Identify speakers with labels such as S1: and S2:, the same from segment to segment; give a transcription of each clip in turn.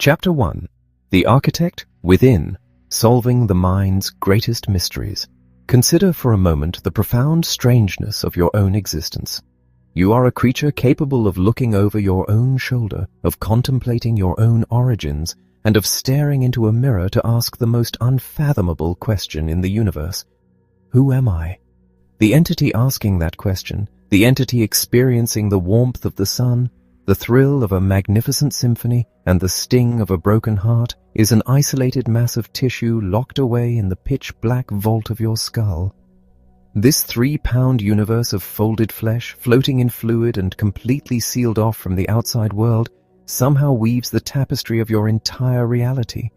S1: Chapter 1. The Architect Within, Solving the Mind's Greatest Mysteries. Consider for a moment the profound strangeness of your own existence. You are a creature capable of looking over your own shoulder, of contemplating your own origins, and of staring into a mirror to ask the most unfathomable question in the universe. Who am I? The entity asking that question, the entity experiencing the warmth of the sun, the thrill of a magnificent symphony, and the sting of a broken heart, is an isolated mass of tissue locked away in the pitch-black vault of your skull. This 3-pound universe of folded flesh, floating in fluid and completely sealed off from the outside world, somehow weaves the tapestry of your entire reality.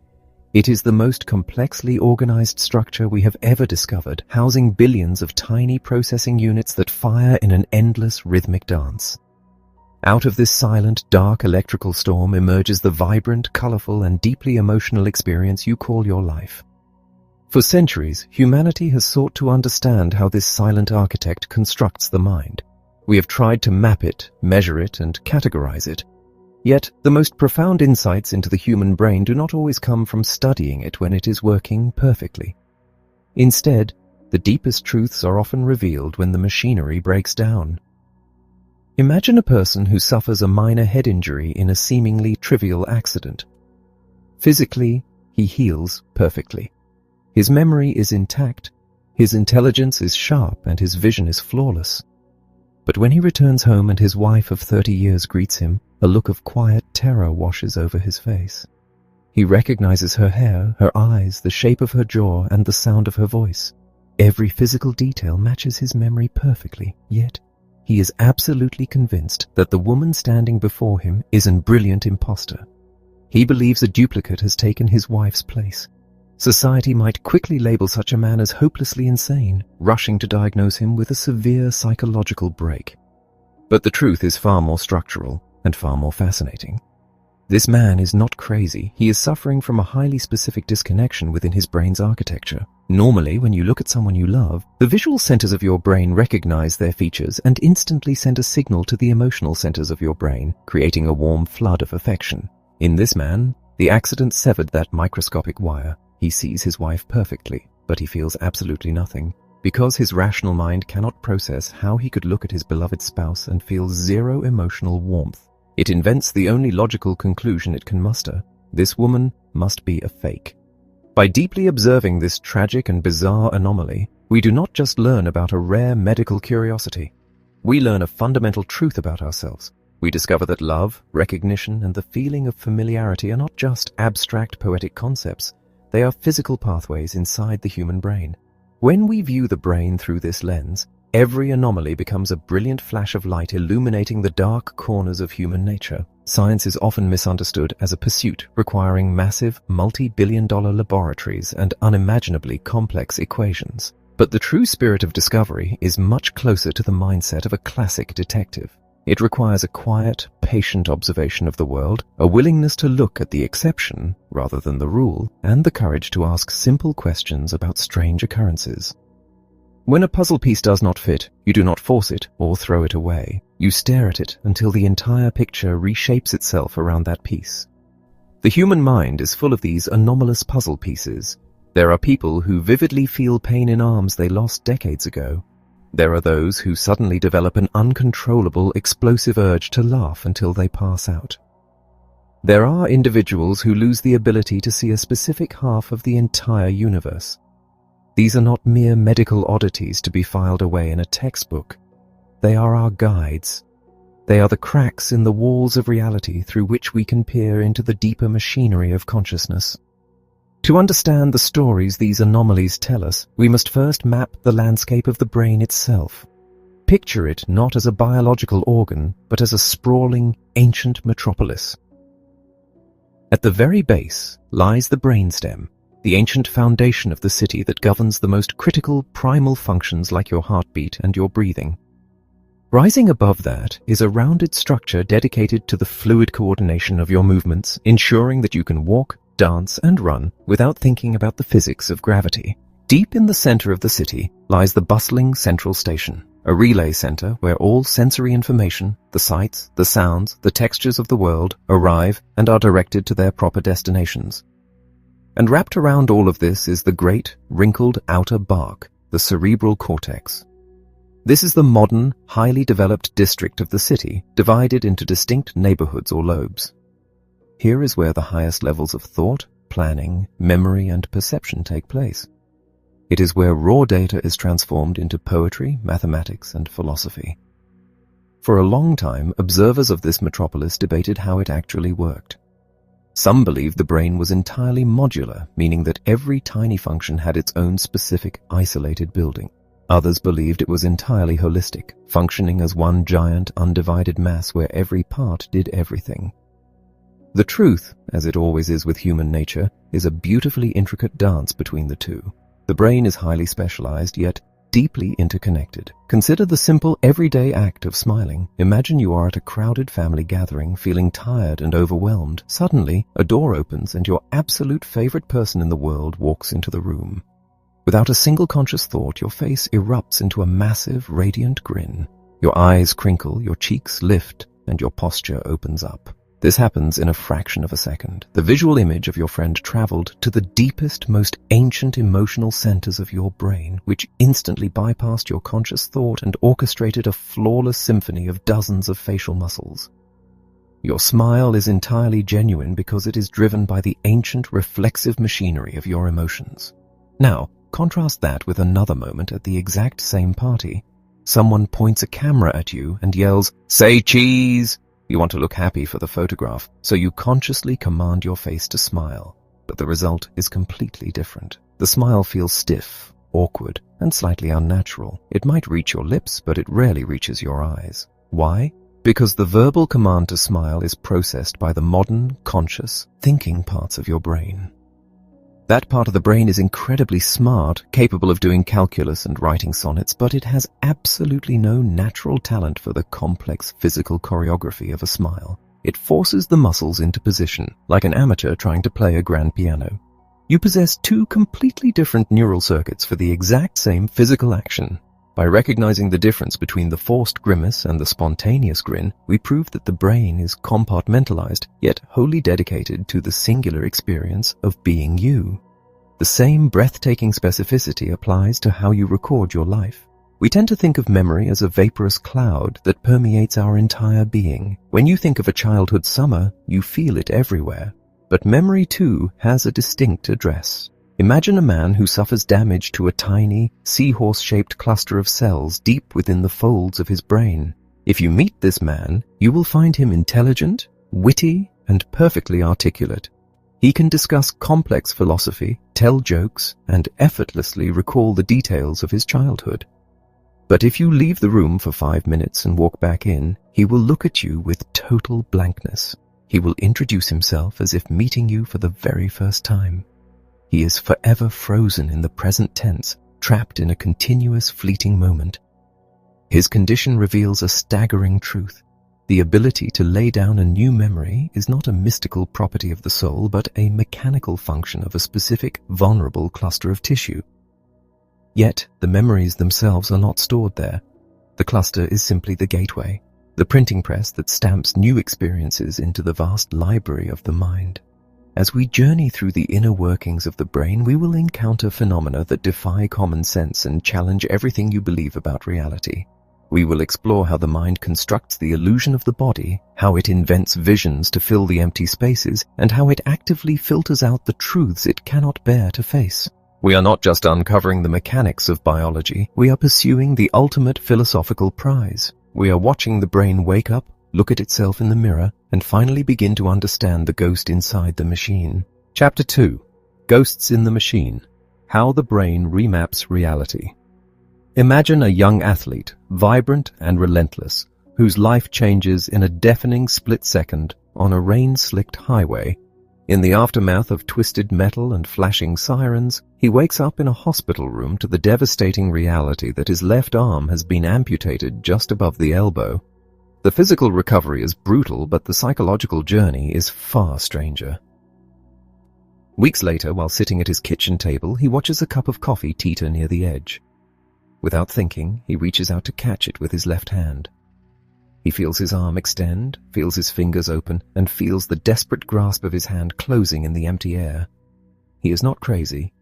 S1: It is the most complexly organized structure we have ever discovered, housing billions of tiny processing units that fire in an endless rhythmic dance. Out of this silent, dark electrical storm emerges the vibrant, colorful, and deeply emotional experience you call your life. For centuries, humanity has sought to understand how this silent architect constructs the mind. We have tried to map it, measure it, and categorize it. Yet, the most profound insights into the human brain do not always come from studying it when it is working perfectly. Instead, the deepest truths are often revealed when the machinery breaks down. Imagine a person who suffers a minor head injury in a seemingly trivial accident. Physically, he heals perfectly. His memory is intact, his intelligence is sharp, and his vision is flawless. But when he returns home and his wife of 30 years greets him, a look of quiet terror washes over his face. He recognizes her hair, her eyes, the shape of her jaw, and the sound of her voice. Every physical detail matches his memory perfectly, yet he is absolutely convinced that the woman standing before him is a brilliant imposter. He believes a duplicate has taken his wife's place. Society might quickly label such a man as hopelessly insane, rushing to diagnose him with a severe psychological break. But the truth is far more structural and far more fascinating. This man is not crazy. He is suffering from a highly specific disconnection within his brain's architecture. Normally, when you look at someone you love, the visual centers of your brain recognize their features and instantly send a signal to the emotional centers of your brain, creating a warm flood of affection. In this man, the accident severed that microscopic wire. He sees his wife perfectly, but he feels absolutely nothing. Because his rational mind cannot process how he could look at his beloved spouse and feel zero emotional warmth, it invents the only logical conclusion it can muster: this woman must be a fake. By deeply observing this tragic and bizarre anomaly, we do not just learn about a rare medical curiosity. We learn a fundamental truth about ourselves. We discover that love, recognition, and the feeling of familiarity are not just abstract poetic concepts. They are physical pathways inside the human brain. When we view the brain through this lens, every anomaly becomes a brilliant flash of light illuminating the dark corners of human nature. Science is often misunderstood as a pursuit requiring massive, multi-billion-dollar laboratories and unimaginably complex equations. But the true spirit of discovery is much closer to the mindset of a classic detective. It requires a quiet, patient observation of the world, a willingness to look at the exception rather than the rule, and the courage to ask simple questions about strange occurrences. When a puzzle piece does not fit, you do not force it or throw it away. You stare at it until the entire picture reshapes itself around that piece. The human mind is full of these anomalous puzzle pieces. There are people who vividly feel pain in arms they lost decades ago. There are those who suddenly develop an uncontrollable, explosive urge to laugh until they pass out. There are individuals who lose the ability to see a specific half of the entire universe. These are not mere medical oddities to be filed away in a textbook. They are our guides. They are the cracks in the walls of reality through which we can peer into the deeper machinery of consciousness. To understand the stories these anomalies tell us, we must first map the landscape of the brain itself. Picture it not as a biological organ, but as a sprawling, ancient metropolis. At the very base lies the brainstem, the ancient foundation of the city that governs the most critical primal functions like your heartbeat and your breathing. Rising above that is a rounded structure dedicated to the fluid coordination of your movements, ensuring that you can walk, dance, and run without thinking about the physics of gravity. Deep in the center of the city lies the bustling central station, a relay center where all sensory information, the sights, the sounds, the textures of the world arrive and are directed to their proper destinations. And wrapped around all of this is the great, wrinkled outer bark, the cerebral cortex. This is the modern, highly developed district of the city, divided into distinct neighborhoods or lobes. Here is where the highest levels of thought, planning, memory, and perception take place. It is where raw data is transformed into poetry, mathematics, and philosophy. For a long time, observers of this metropolis debated how it actually worked. Some believed the brain was entirely modular, meaning that every tiny function had its own specific, isolated building. Others believed it was entirely holistic, functioning as one giant, undivided mass where every part did everything. The truth, as it always is with human nature, is a beautifully intricate dance between the two. The brain is highly specialized, yet deeply interconnected. Consider the simple, everyday act of smiling. Imagine you are at a crowded family gathering, feeling tired and overwhelmed. Suddenly, a door opens and your absolute favorite person in the world walks into the room. Without a single conscious thought, your face erupts into a massive, radiant grin. Your eyes crinkle, your cheeks lift, and your posture opens up. This happens in a fraction of a second. The visual image of your friend traveled to the deepest, most ancient emotional centers of your brain, which instantly bypassed your conscious thought and orchestrated a flawless symphony of dozens of facial muscles. Your smile is entirely genuine because it is driven by the ancient reflexive machinery of your emotions. Now, contrast that with another moment at the exact same party. Someone points a camera at you and yells, "Say cheese!" You want to look happy for the photograph, so you consciously command your face to smile. But the result is completely different. The smile feels stiff, awkward, and slightly unnatural. It might reach your lips, but it rarely reaches your eyes. Why? Because the verbal command to smile is processed by the modern, conscious, thinking parts of your brain. That part of the brain is incredibly smart, capable of doing calculus and writing sonnets, but it has absolutely no natural talent for the complex physical choreography of a smile. It forces the muscles into position, like an amateur trying to play a grand piano. You possess two completely different neural circuits for the exact same physical action. By recognizing the difference between the forced grimace and the spontaneous grin, we prove that the brain is compartmentalized, yet wholly dedicated to the singular experience of being you. The same breathtaking specificity applies to how you record your life. We tend to think of memory as a vaporous cloud that permeates our entire being. When you think of a childhood summer, you feel it everywhere. But memory, too, has a distinct address. Imagine a man who suffers damage to a tiny, seahorse-shaped cluster of cells deep within the folds of his brain. If you meet this man, you will find him intelligent, witty, and perfectly articulate. He can discuss complex philosophy, tell jokes, and effortlessly recall the details of his childhood. But if you leave the room for 5 minutes and walk back in, he will look at you with total blankness. He will introduce himself as if meeting you for the very first time. He is forever frozen in the present tense, trapped in a continuous fleeting moment. His condition reveals a staggering truth. The ability to lay down a new memory is not a mystical property of the soul, but a mechanical function of a specific, vulnerable cluster of tissue. Yet, the memories themselves are not stored there. The cluster is simply the gateway, the printing press that stamps new experiences into the vast library of the mind. As we journey through the inner workings of the brain, we will encounter phenomena that defy common sense and challenge everything you believe about reality. We will explore how the mind constructs the illusion of the body, how it invents visions to fill the empty spaces, and how it actively filters out the truths it cannot bear to face. We are not just uncovering the mechanics of biology, we are pursuing the ultimate philosophical prize. We are watching the brain wake up, look at itself in the mirror, and finally begin to understand the ghost inside the machine. Chapter 2. Ghosts in the Machine. How the Brain Remaps Reality. Imagine a young athlete, vibrant and relentless, whose life changes in a deafening split second on a rain-slicked highway. In the aftermath of twisted metal and flashing sirens, he wakes up in a hospital room to the devastating reality that his left arm has been amputated just above the elbow. The physical recovery is brutal, but the psychological journey is far stranger. Weeks later, while sitting at his kitchen table, he watches a cup of coffee teeter near the edge. Without thinking, he reaches out to catch it with his left hand. He feels his arm extend, feels his fingers open, and feels the desperate grasp of his hand closing in the empty air. He is not crazy.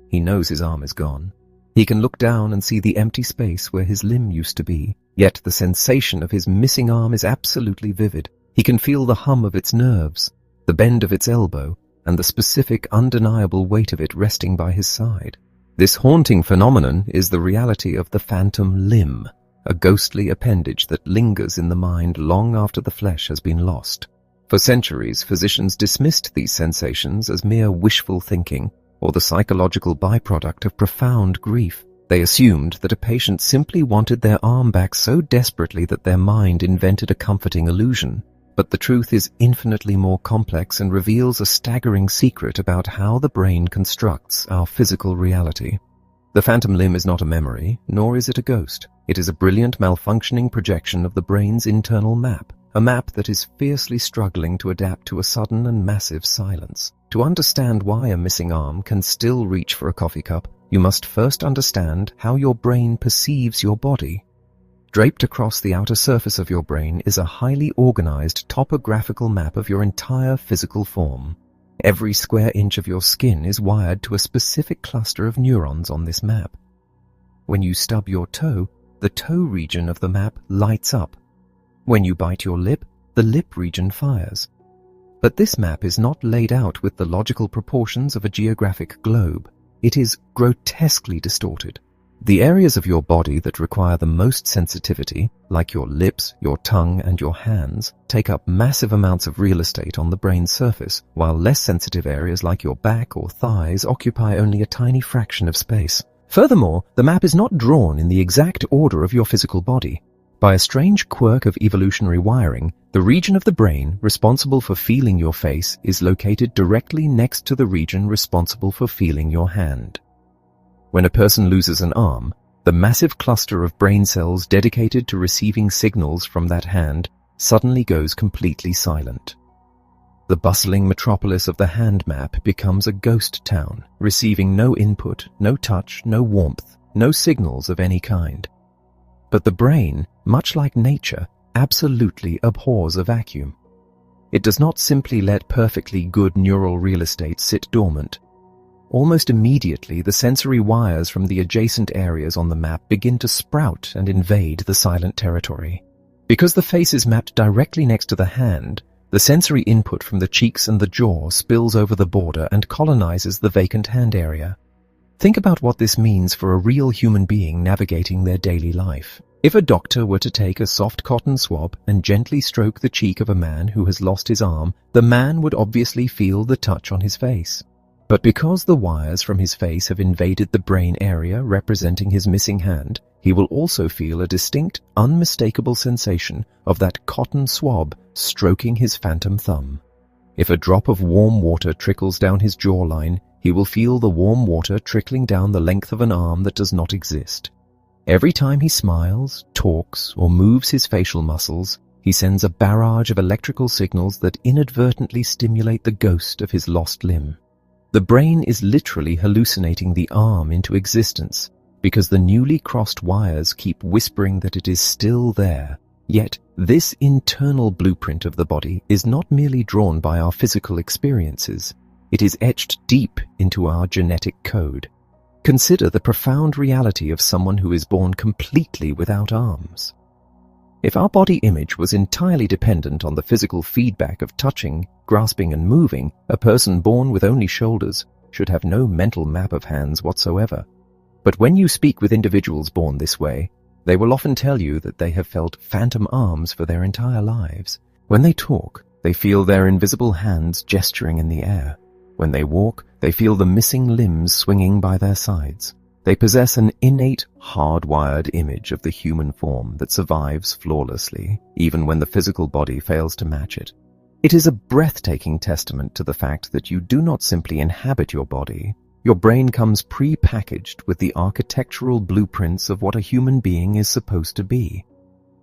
S1: He knows his arm is gone. He can look down and see the empty space where his limb used to be, yet the sensation of his missing arm is absolutely vivid. He can feel the hum of its nerves, the bend of its elbow, and the specific, undeniable weight of it resting by his side. This haunting phenomenon is the reality of the phantom limb, a ghostly appendage that lingers in the mind long after the flesh has been lost. For centuries, physicians dismissed these sensations as mere wishful thinking or the psychological byproduct of profound grief. They assumed that a patient simply wanted their arm back so desperately that their mind invented a comforting illusion. But the truth is infinitely more complex and reveals a staggering secret about how the brain constructs our physical reality. The phantom limb is not a memory, nor is it a ghost. It is a brilliant malfunctioning projection of the brain's internal map, a map that is fiercely struggling to adapt to a sudden and massive silence. To understand why a missing arm can still reach for a coffee cup, you must first understand how your brain perceives your body. Draped across the outer surface of your brain is a highly organized topographical map of your entire physical form. Every square inch of your skin is wired to a specific cluster of neurons on this map. When you stub your toe, the toe region of the map lights up. When you bite your lip, the lip region fires. But this map is not laid out with the logical proportions of a geographic globe. It is grotesquely distorted. The areas of your body that require the most sensitivity, like your lips, your tongue, and your hands, take up massive amounts of real estate on the brain's surface, while less sensitive areas like your back or thighs occupy only a tiny fraction of space. Furthermore, the map is not drawn in the exact order of your physical body. By a strange quirk of evolutionary wiring, the region of the brain responsible for feeling your face is located directly next to the region responsible for feeling your hand. When a person loses an arm, the massive cluster of brain cells dedicated to receiving signals from that hand suddenly goes completely silent. The bustling metropolis of the hand map becomes a ghost town, receiving no input, no touch, no warmth, no signals of any kind. But the brain, much like nature, absolutely abhors a vacuum. It does not simply let perfectly good neural real estate sit dormant. Almost immediately, the sensory wires from the adjacent areas on the map begin to sprout and invade the silent territory. Because the face is mapped directly next to the hand, the sensory input from the cheeks and the jaw spills over the border and colonizes the vacant hand area. Think about what this means for a real human being navigating their daily life. If a doctor were to take a soft cotton swab and gently stroke the cheek of a man who has lost his arm, the man would obviously feel the touch on his face. But because the wires from his face have invaded the brain area representing his missing hand, he will also feel a distinct, unmistakable sensation of that cotton swab stroking his phantom thumb. If a drop of warm water trickles down his jawline, he will feel the warm water trickling down the length of an arm that does not exist. Every time he smiles, talks, or moves his facial muscles, he sends a barrage of electrical signals that inadvertently stimulate the ghost of his lost limb. The brain is literally hallucinating the arm into existence because the newly crossed wires keep whispering that it is still there. Yet, this internal blueprint of the body is not merely drawn by our physical experiences. It is etched deep into our genetic code. Consider the profound reality of someone who is born completely without arms. If our body image was entirely dependent on the physical feedback of touching, grasping, and moving, a person born with only shoulders should have no mental map of hands whatsoever. But when you speak with individuals born this way, they will often tell you that they have felt phantom arms for their entire lives. When they talk, they feel their invisible hands gesturing in the air. When they walk, they feel the missing limbs swinging by their sides. They possess an innate, hardwired image of the human form that survives flawlessly, even when the physical body fails to match it. It is a breathtaking testament to the fact that you do not simply inhabit your body. Your brain comes pre-packaged with the architectural blueprints of what a human being is supposed to be.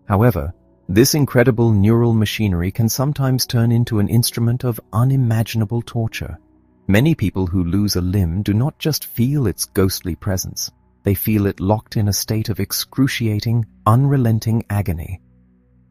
S1: However, this incredible neural machinery can sometimes turn into an instrument of unimaginable torture. Many people who lose a limb do not just feel its ghostly presence. they feel it locked in a state of excruciating, unrelenting agony.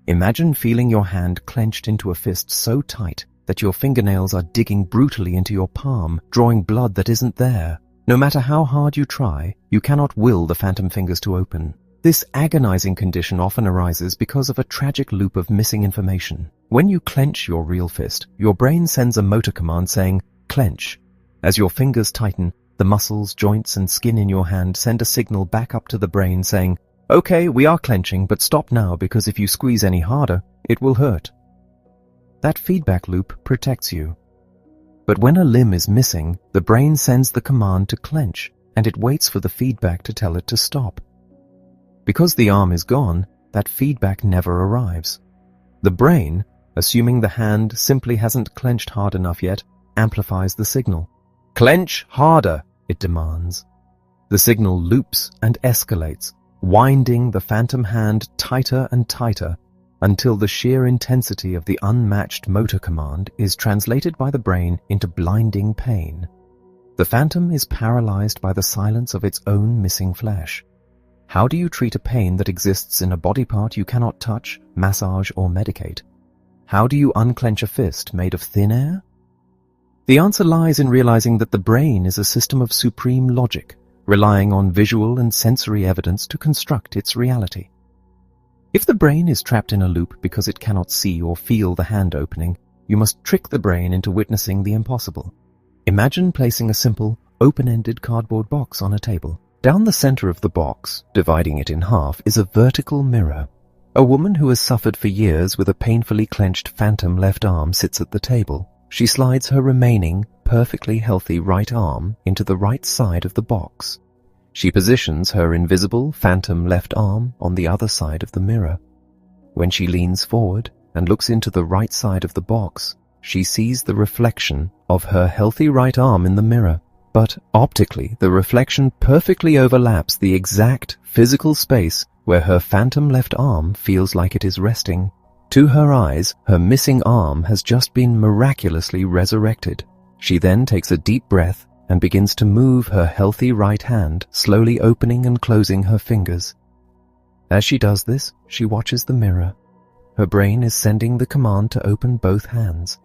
S1: Imagine feeling your hand clenched into a fist so tight that your fingernails are digging brutally into your palm, drawing blood that isn't there. No matter how hard you try, you cannot will the phantom fingers to open. This agonizing condition often arises because of a tragic loop of missing information. When you clench your real fist, your brain sends a motor command saying, "Clench." As your fingers tighten, the muscles, joints, and skin in your hand send a signal back up to the brain saying, "Okay, we are clenching, but stop now because if you squeeze any harder, it will hurt." That feedback loop protects you. But when a limb is missing, the brain sends the command to clench, and it waits for the feedback to tell it to stop. Because the arm is gone, that feedback never arrives. The brain, assuming the hand simply hasn't clenched hard enough yet, amplifies the signal. "Clench harder," it demands. The signal loops and escalates, winding the phantom hand tighter and tighter until the sheer intensity of the unmatched motor command is translated by the brain into blinding pain. The phantom is paralyzed by the silence of its own missing flesh. How do you treat a pain that exists in a body part you cannot touch, massage, or medicate? How do you unclench a fist made of thin air? The answer lies in realizing that the brain is a system of supreme logic, relying on visual and sensory evidence to construct its reality. If the brain is trapped in a loop because it cannot see or feel the hand opening, you must trick the brain into witnessing the impossible. Imagine placing a simple, open-ended cardboard box on a table. Down the center of the box, dividing it in half, is a vertical mirror. A woman who has suffered for years with a painfully clenched phantom left arm sits at the table. She slides her remaining, perfectly healthy right arm into the right side of the box. She positions her invisible phantom left arm on the other side of the mirror. When she leans forward and looks into the right side of the box, she sees the reflection of her healthy right arm in the mirror. But optically, the reflection perfectly overlaps the exact physical space where her phantom left arm feels like it is resting. To her eyes, her missing arm has just been miraculously resurrected. She then takes a deep breath and begins to move her healthy right hand, slowly opening and closing her fingers. As she does this, she watches the mirror. Her brain is sending the command to open both hands.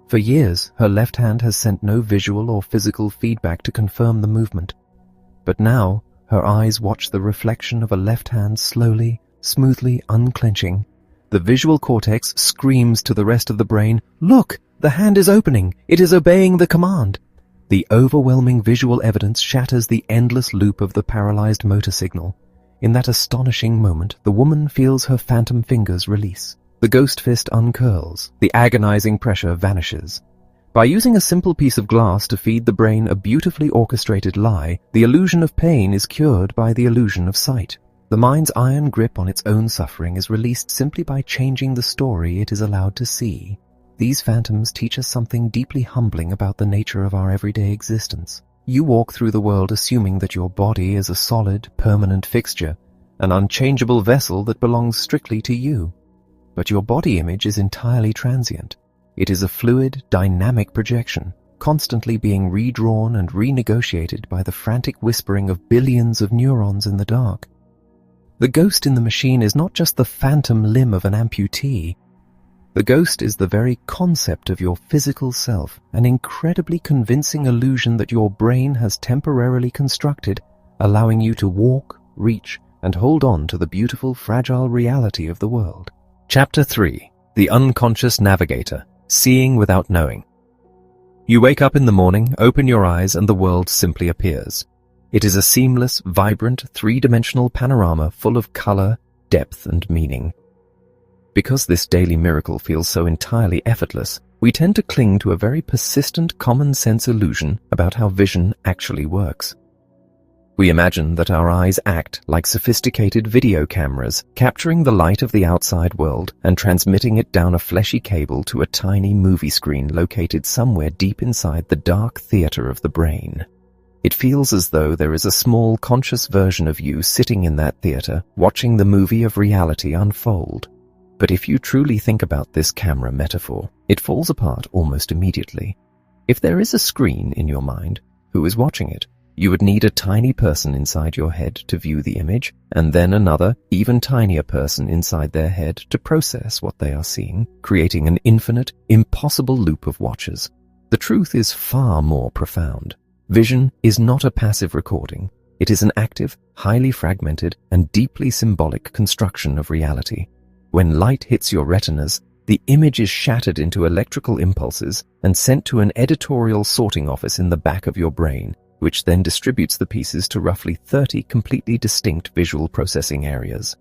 S1: For years, her left hand has sent no visual or physical feedback to confirm the movement. But now, her eyes watch the reflection of a left hand slowly, smoothly unclenching. The visual cortex screams to the rest of the brain, "Look, the hand is opening. It is obeying the command." The overwhelming visual evidence shatters the endless loop of the paralyzed motor signal. In that astonishing moment, the woman feels her phantom fingers release. The ghost fist uncurls. The agonizing pressure vanishes. By using a simple piece of glass to feed the brain a beautifully orchestrated lie, the illusion of pain is cured by the illusion of sight. The mind's iron grip on its own suffering is released simply by changing the story it is allowed to see. These phantoms teach us something deeply humbling about the nature of our everyday existence. You walk through the world assuming that your body is a solid, permanent fixture, an unchangeable vessel that belongs strictly to you. But your body image is entirely transient. It is a fluid, dynamic projection, constantly being redrawn and renegotiated by the frantic whispering of billions of neurons in the dark. The ghost in the machine is not just the phantom limb of an amputee. The ghost is the very concept of your physical self, an incredibly convincing illusion that your brain has temporarily constructed, allowing you to walk, reach, and hold on to the beautiful, fragile reality of the world. Chapter 3. The Unconscious Navigator. Seeing without knowing. You wake up in the morning, open your eyes, and the world simply appears. It is a seamless, vibrant, three-dimensional panorama full of color, depth, and meaning. Because this daily miracle feels so entirely effortless, we tend to cling to a very persistent common-sense illusion about how vision actually works. We imagine that our eyes act like sophisticated video cameras, capturing the light of the outside world and transmitting it down a fleshy cable to a tiny movie screen located somewhere deep inside the dark theater of the brain. It feels as though there is a small conscious version of you sitting in that theater, watching the movie of reality unfold. But if you truly think about this camera metaphor, it falls apart almost immediately. If there is a screen in your mind, who is watching it? You would need a tiny person inside your head to view the image, and then another, even tinier person inside their head to process what they are seeing, creating an infinite, impossible loop of watchers. The truth is far more profound. Vision is not a passive recording. It is an active, highly fragmented, and deeply symbolic construction of reality. When light hits your retinas, the image is shattered into electrical impulses and sent to an editorial sorting office in the back of your brain, which then distributes the pieces to roughly 30 completely distinct visual processing areas.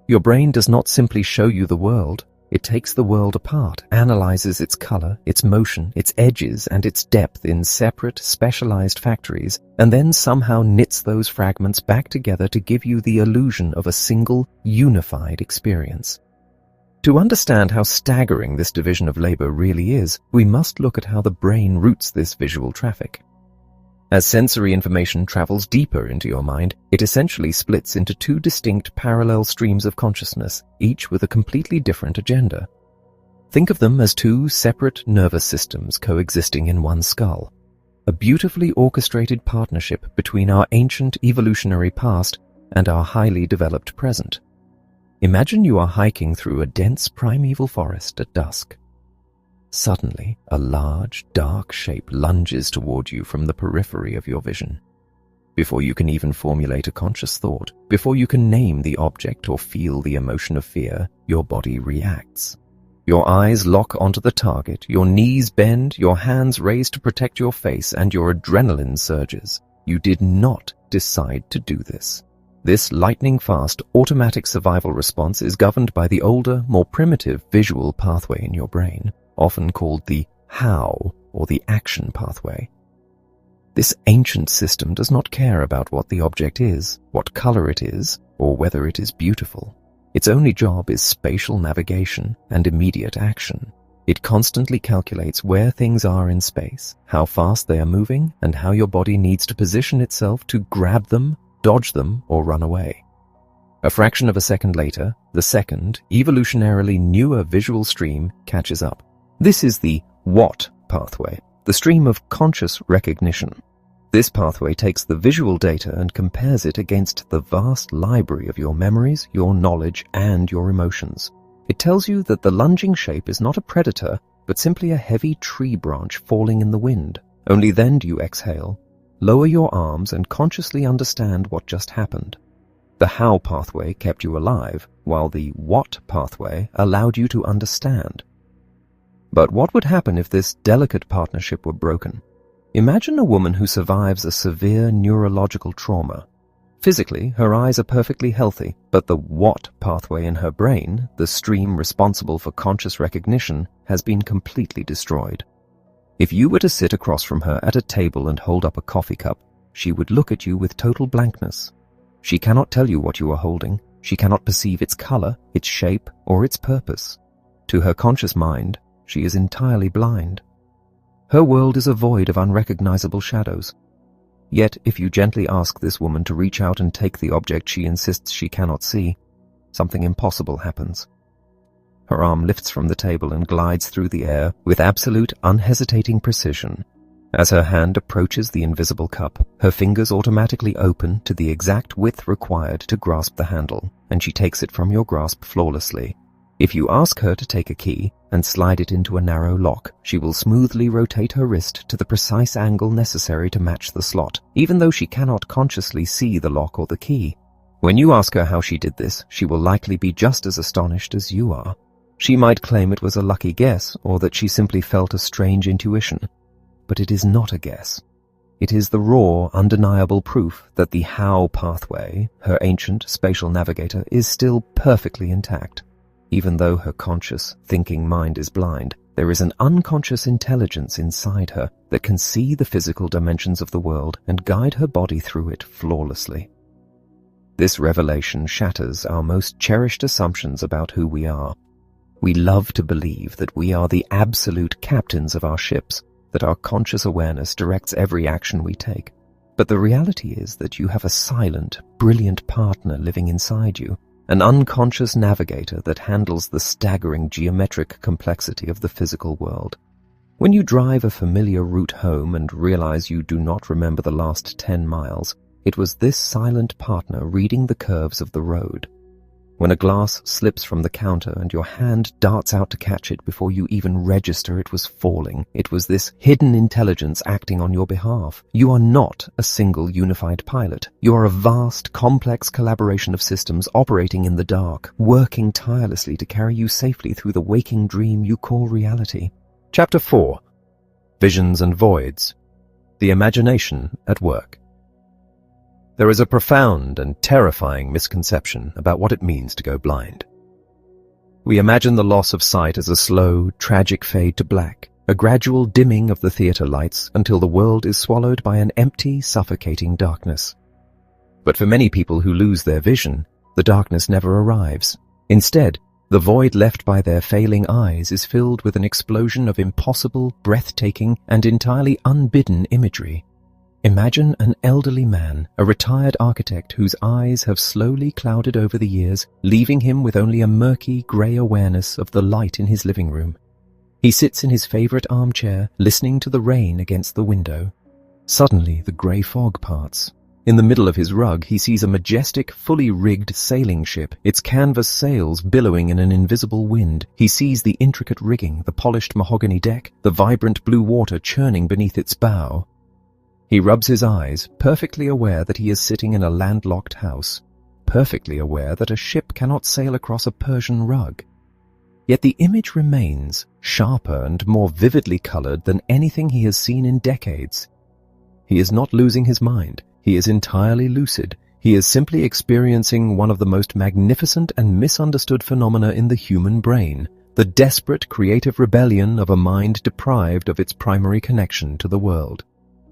S1: Your brain does not simply show you the world. It takes the world apart, analyzes its color, its motion, its edges, and its depth in separate, specialized factories, and then somehow knits those fragments back together to give you the illusion of a single, unified experience. To understand how staggering this division of labor really is, we must look at how the brain routes this visual traffic. As sensory information travels deeper into your mind, it essentially splits into two distinct parallel streams of consciousness, each with a completely different agenda. Think of them as two separate nervous systems coexisting in one skull, a beautifully orchestrated partnership between our ancient evolutionary past and our highly developed present. Imagine you are hiking through a dense primeval forest at dusk. Suddenly, a large, dark shape lunges toward you from the periphery of your vision. Before you can even formulate a conscious thought, before you can name the object or feel the emotion of fear, your body reacts. Your eyes lock onto the target, your knees bend, your hands raise to protect your face, and your adrenaline surges. You did not decide to do this. This lightning-fast, automatic survival response is governed by the older, more primitive visual pathway in your brain, often called the how or the action pathway. This ancient system does not care about what the object is, what color it is, or whether it is beautiful. Its only job is spatial navigation and immediate action. It constantly calculates where things are in space, how fast they are moving, and how your body needs to position itself to grab them, dodge them, or run away. A fraction of a second later, the second, evolutionarily newer visual stream catches up. This is the what pathway, the stream of conscious recognition. This pathway takes the visual data and compares it against the vast library of your memories, your knowledge, and your emotions. It tells you that the lunging shape is not a predator, but simply a heavy tree branch falling in the wind. Only then do you exhale, lower your arms, and consciously understand what just happened. The how pathway kept you alive, while the what pathway allowed you to understand. But what would happen if this delicate partnership were broken? Imagine a woman who survives a severe neurological trauma. Physically, her eyes are perfectly healthy, but the what pathway in her brain, the stream responsible for conscious recognition, has been completely destroyed. If you were to sit across from her at a table and hold up a coffee cup, she would look at you with total blankness. She cannot tell you what you are holding. She cannot perceive its color, its shape, or its purpose. To her conscious mind, she is entirely blind. Her world is a void of unrecognizable shadows. Yet, if you gently ask this woman to reach out and take the object she insists she cannot see, something impossible happens. Her arm lifts from the table and glides through the air with absolute, unhesitating precision. As her hand approaches the invisible cup, her fingers automatically open to the exact width required to grasp the handle, and she takes it from your grasp flawlessly. If you ask her to take a key and slide it into a narrow lock, she will smoothly rotate her wrist to the precise angle necessary to match the slot, even though she cannot consciously see the lock or the key. When you ask her how she did this, she will likely be just as astonished as you are. She might claim it was a lucky guess, or that she simply felt a strange intuition. But it is not a guess. It is the raw, undeniable proof that the how pathway, her ancient spatial navigator, is still perfectly intact. Even though her conscious, thinking mind is blind, there is an unconscious intelligence inside her that can see the physical dimensions of the world and guide her body through it flawlessly. This revelation shatters our most cherished assumptions about who we are. We love to believe that we are the absolute captains of our ships, that our conscious awareness directs every action we take. But the reality is that you have a silent, brilliant partner living inside you, an unconscious navigator that handles the staggering geometric complexity of the physical world. When you drive a familiar route home and realize you do not remember the last 10 miles, it was this silent partner reading the curves of the road. When a glass slips from the counter and your hand darts out to catch it before you even register it was falling, it was this hidden intelligence acting on your behalf. You are not a single unified pilot. You are a vast, complex collaboration of systems operating in the dark, working tirelessly to carry you safely through the waking dream you call reality. Chapter 4. Visions and Voids. The Imagination at Work. There is a profound and terrifying misconception about what it means to go blind. We imagine the loss of sight as a slow, tragic fade to black, a gradual dimming of the theater lights until the world is swallowed by an empty, suffocating darkness. But for many people who lose their vision, the darkness never arrives. Instead, the void left by their failing eyes is filled with an explosion of impossible, breathtaking, and entirely unbidden imagery. Imagine an elderly man, a retired architect whose eyes have slowly clouded over the years, leaving him with only a murky, grey awareness of the light in his living room. He sits in his favorite armchair, listening to the rain against the window. Suddenly, the grey fog parts. In the middle of his rug, he sees a majestic, fully rigged sailing ship, its canvas sails billowing in an invisible wind. He sees the intricate rigging, the polished mahogany deck, the vibrant blue water churning beneath its bow. He rubs his eyes, perfectly aware that he is sitting in a landlocked house, perfectly aware that a ship cannot sail across a Persian rug. Yet the image remains, sharper and more vividly colored than anything he has seen in decades. He is not losing his mind. He is entirely lucid. He is simply experiencing one of the most magnificent and misunderstood phenomena in the human brain, the desperate creative rebellion of a mind deprived of its primary connection to the world.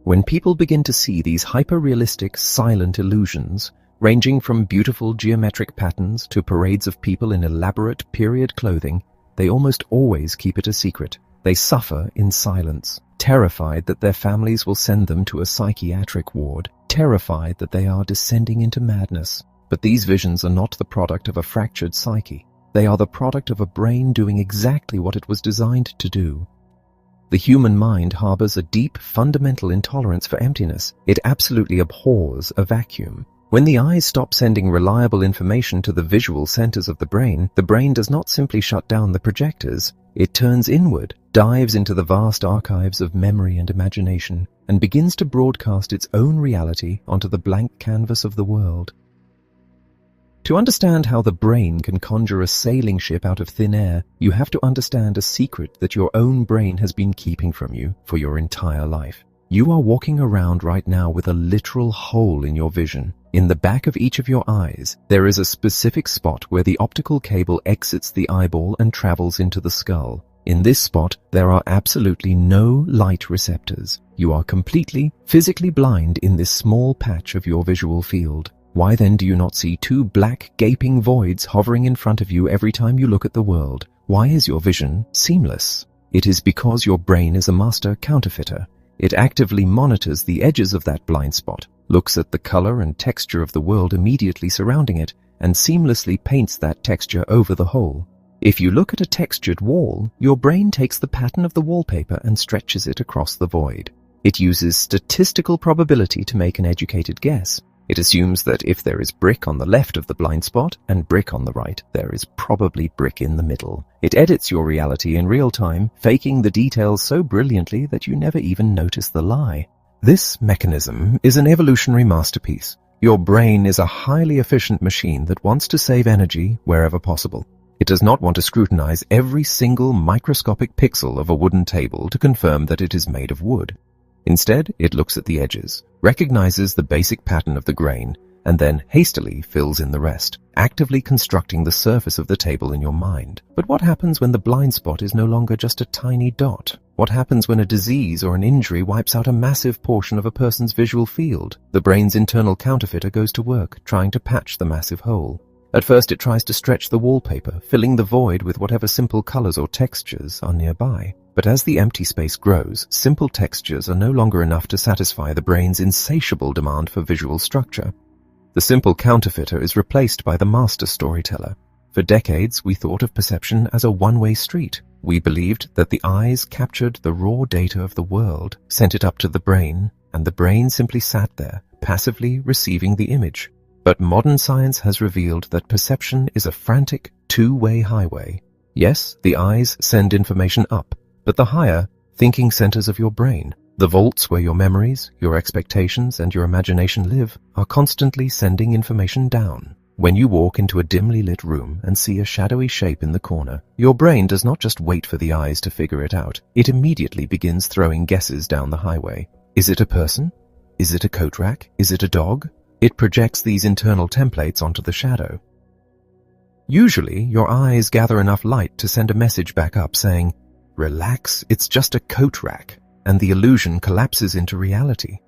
S1: When people begin to see these hyper-realistic, silent illusions, ranging from beautiful geometric patterns to parades of people in elaborate period clothing, they almost always keep it a secret. They suffer in silence, terrified that their families will send them to a psychiatric ward, terrified that they are descending into madness. But these visions are not the product of a fractured psyche. They are the product of a brain doing exactly what it was designed to do. The human mind harbors a deep, fundamental intolerance for emptiness. It absolutely abhors a vacuum. When the eyes stop sending reliable information to the visual centers of the brain does not simply shut down the projectors. It turns inward, dives into the vast archives of memory and imagination, and begins to broadcast its own reality onto the blank canvas of the world. To understand how the brain can conjure a sailing ship out of thin air, you have to understand a secret that your own brain has been keeping from you for your entire life. You are walking around right now with a literal hole in your vision. In the back of each of your eyes, there is a specific spot where the optical cable exits the eyeball and travels into the skull. In this spot, there are absolutely no light receptors. You are completely, physically blind in this small patch of your visual field. Why then do you not see two black, gaping voids hovering in front of you every time you look at the world? Why is your vision seamless? It is because your brain is a master counterfeiter. It actively monitors the edges of that blind spot, looks at the color and texture of the world immediately surrounding it, and seamlessly paints that texture over the whole. If you look at a textured wall, your brain takes the pattern of the wallpaper and stretches it across the void. It uses statistical probability to make an educated guess. It assumes that if there is brick on the left of the blind spot and brick on the right, there is probably brick in the middle. It edits your reality in real time, faking the details so brilliantly that you never even notice the lie. This mechanism is an evolutionary masterpiece. Your brain is a highly efficient machine that wants to save energy wherever possible. It does not want to scrutinize every single microscopic pixel of a wooden table to confirm that it is made of wood. Instead, it looks at the edges, recognizes the basic pattern of the grain, and then hastily fills in the rest, actively constructing the surface of the table in your mind. But what happens when the blind spot is no longer just a tiny dot? What happens when a disease or an injury wipes out a massive portion of a person's visual field? The brain's internal counterfeiter goes to work, trying to patch the massive hole. At first, it tries to stretch the wallpaper, filling the void with whatever simple colors or textures are nearby. But as the empty space grows, simple textures are no longer enough to satisfy the brain's insatiable demand for visual structure. The simple counterfeiter is replaced by the master storyteller. For decades, we thought of perception as a one-way street. We believed that the eyes captured the raw data of the world, sent it up to the brain, and the brain simply sat there, passively receiving the image. But modern science has revealed that perception is a frantic, two-way highway. Yes, the eyes send information up, but the higher, thinking centers of your brain, the vaults where your memories, your expectations, and your imagination live, are constantly sending information down. When you walk into a dimly lit room and see a shadowy shape in the corner, your brain does not just wait for the eyes to figure it out. It immediately begins throwing guesses down the highway. Is it a person? Is it a coat rack? Is it a dog? It projects these internal templates onto the shadow. Usually, your eyes gather enough light to send a message back up saying, "Relax, it's just a coat rack," and the illusion collapses into reality.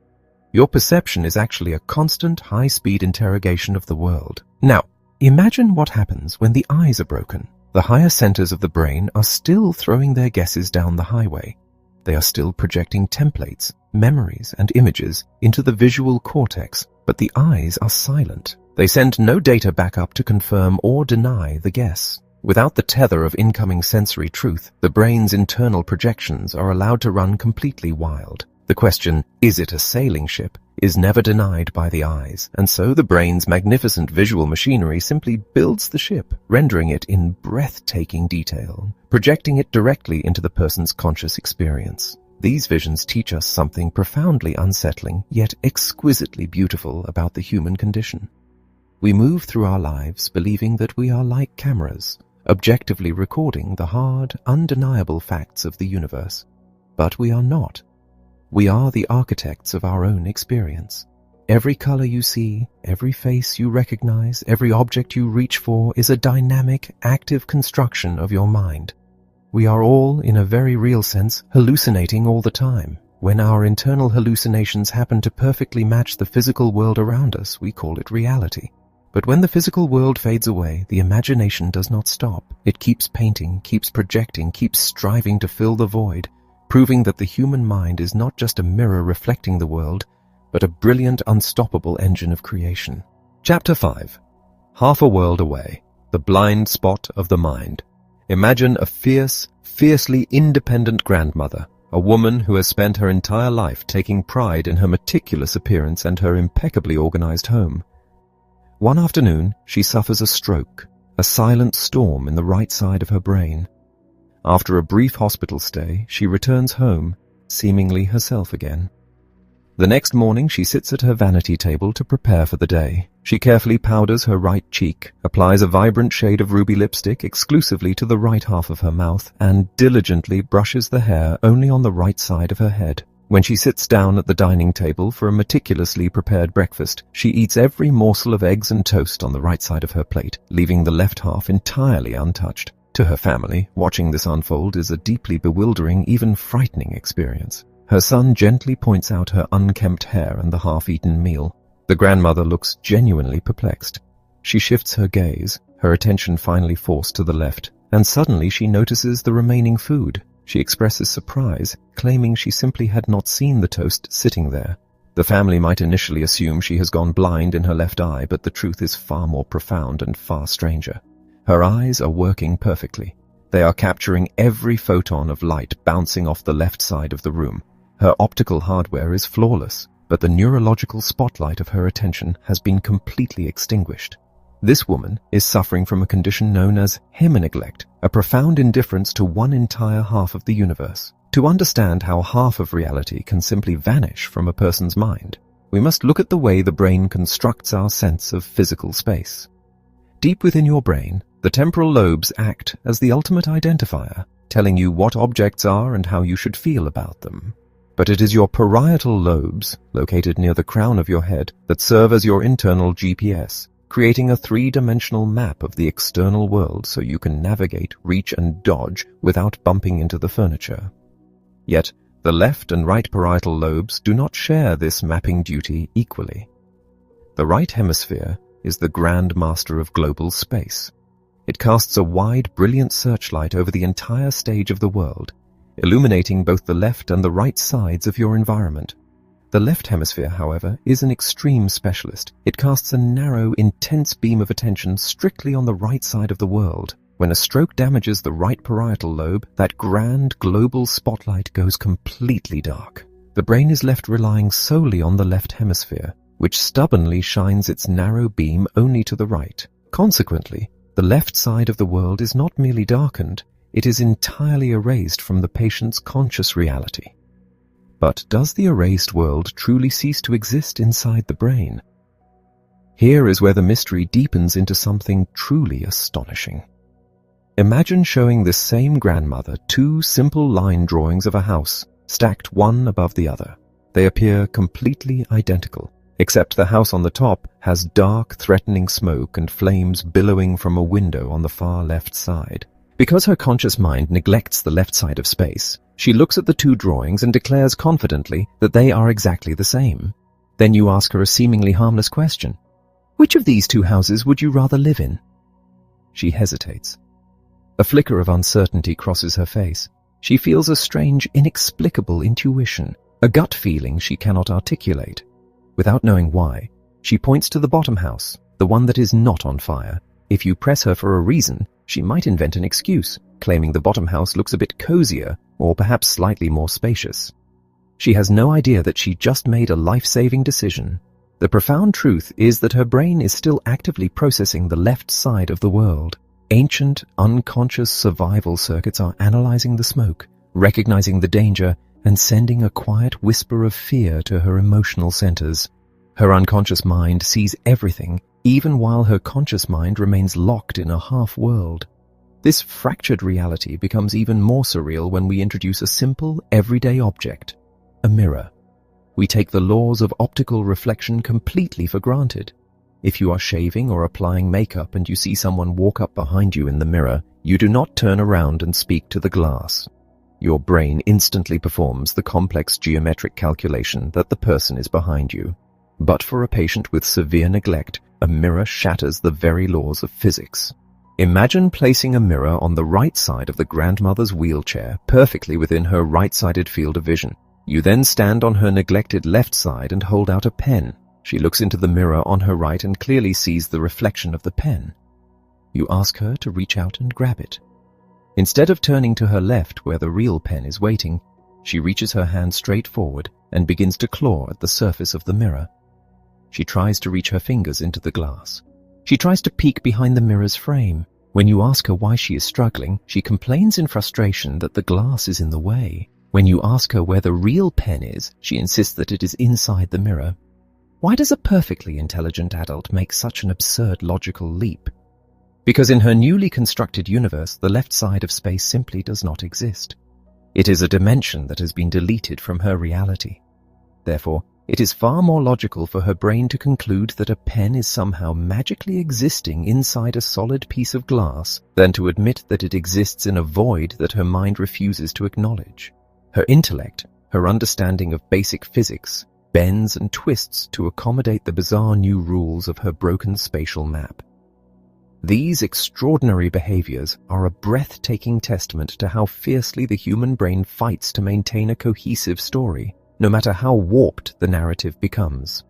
S1: Your perception is actually a constant, high-speed interrogation of the world. Now, imagine what happens when the eyes are broken. The higher centers of the brain are still throwing their guesses down the highway. They are still projecting templates, memories, and images into the visual cortex, but the eyes are silent. They send no data back up to confirm or deny the guess. Without the tether of incoming sensory truth, the brain's internal projections are allowed to run completely wild. The question, is it a sailing ship, is never denied by the eyes, and so the brain's magnificent visual machinery simply builds the ship, rendering it in breathtaking detail, projecting it directly into the person's conscious experience. These visions teach us something profoundly unsettling, yet exquisitely beautiful about the human condition. We move through our lives believing that we are like cameras, objectively recording the hard, undeniable facts of the universe. But we are not. We are the architects of our own experience. Every color you see, every face you recognize, every object you reach for is a dynamic, active construction of your mind. We are all, in a very real sense, hallucinating all the time. When our internal hallucinations happen to perfectly match the physical world around us, we call it reality. But when the physical world fades away, the imagination does not stop. It keeps painting, keeps projecting, keeps striving to fill the void, proving that the human mind is not just a mirror reflecting the world, but a brilliant, unstoppable engine of creation. Chapter 5. Half a world away. The blind spot of the mind. Imagine a fiercely independent grandmother, a woman who has spent her entire life taking pride in her meticulous appearance and her impeccably organized home. One afternoon, she suffers a stroke, a silent storm in the right side of her brain. After a brief hospital stay, she returns home, seemingly herself again. The next morning, she sits at her vanity table to prepare for the day. She carefully powders her right cheek, applies a vibrant shade of ruby lipstick exclusively to the right half of her mouth, and diligently brushes the hair only on the right side of her head. When she sits down at the dining table for a meticulously prepared breakfast, she eats every morsel of eggs and toast on the right side of her plate, leaving the left half entirely untouched. To her family, watching this unfold is a deeply bewildering, even frightening experience. Her son gently points out her unkempt hair and the half-eaten meal. The grandmother looks genuinely perplexed. She shifts her gaze, her attention finally forced to the left, and suddenly she notices the remaining food. She expresses surprise, claiming she simply had not seen the toast sitting there. The family might initially assume she has gone blind in her left eye, but the truth is far more profound and far stranger. Her eyes are working perfectly. They are capturing every photon of light bouncing off the left side of the room. Her optical hardware is flawless, but the neurological spotlight of her attention has been completely extinguished. This woman is suffering from a condition known as hemineglect, a profound indifference to one entire half of the universe. To understand how half of reality can simply vanish from a person's mind, we must look at the way the brain constructs our sense of physical space. Deep within your brain, the temporal lobes act as the ultimate identifier, telling you what objects are and how you should feel about them. But it is your parietal lobes, located near the crown of your head, that serve as your internal GPS, creating a three-dimensional map of the external world so you can navigate, reach, and dodge without bumping into the furniture. Yet, the left and right parietal lobes do not share this mapping duty equally. The right hemisphere is the grand master of global space. It casts a wide, brilliant searchlight over the entire stage of the world, illuminating both the left and the right sides of your environment. The left hemisphere, however, is an extreme specialist. It casts a narrow, intense beam of attention strictly on the right side of the world. When a stroke damages the right parietal lobe, that grand global spotlight goes completely dark. The brain is left relying solely on the left hemisphere, which stubbornly shines its narrow beam only to the right. Consequently, the left side of the world is not merely darkened, it is entirely erased from the patient's conscious reality. But does the erased world truly cease to exist inside the brain? Here is where the mystery deepens into something truly astonishing. Imagine showing this same grandmother two simple line drawings of a house, stacked one above the other. They appear completely identical, except the house on the top has dark, threatening smoke and flames billowing from a window on the far left side. Because her conscious mind neglects the left side of space, she looks at the two drawings and declares confidently that they are exactly the same. Then you ask her a seemingly harmless question. Which of these two houses would you rather live in? She hesitates. A flicker of uncertainty crosses her face. She feels a strange, inexplicable intuition, a gut feeling she cannot articulate. Without knowing why, she points to the bottom house, the one that is not on fire. If you press her for a reason, she might invent an excuse, claiming the bottom house looks a bit cozier or perhaps slightly more spacious. She has no idea that she just made a life-saving decision. The profound truth is that her brain is still actively processing the left side of the world. Ancient, unconscious survival circuits are analyzing the smoke, recognizing the danger, and sending a quiet whisper of fear to her emotional centers. Her unconscious mind sees everything, even while her conscious mind remains locked in a half-world. This fractured reality becomes even more surreal when we introduce a simple, everyday object, a mirror. We take the laws of optical reflection completely for granted. If you are shaving or applying makeup and you see someone walk up behind you in the mirror, you do not turn around and speak to the glass. Your brain instantly performs the complex geometric calculation that the person is behind you. But for a patient with severe neglect, a mirror shatters the very laws of physics. Imagine placing a mirror on the right side of the grandmother's wheelchair, perfectly within her right-sided field of vision. You then stand on her neglected left side and hold out a pen. She looks into the mirror on her right and clearly sees the reflection of the pen. You ask her to reach out and grab it. Instead of turning to her left where the real pen is waiting, she reaches her hand straight forward and begins to claw at the surface of the mirror. She tries to reach her fingers into the glass. She tries to peek behind the mirror's frame. When you ask her why she is struggling, she complains in frustration that the glass is in the way. When you ask her where the real pen is, she insists that it is inside the mirror. Why does a perfectly intelligent adult make such an absurd logical leap? Because in her newly constructed universe, the left side of space simply does not exist. It is a dimension that has been deleted from her reality. Therefore, it is far more logical for her brain to conclude that a pen is somehow magically existing inside a solid piece of glass than to admit that it exists in a void that her mind refuses to acknowledge. Her intellect, her understanding of basic physics, bends and twists to accommodate the bizarre new rules of her broken spatial map. These extraordinary behaviors are a breathtaking testament to how fiercely the human brain fights to maintain a cohesive story, no matter how warped the narrative becomes.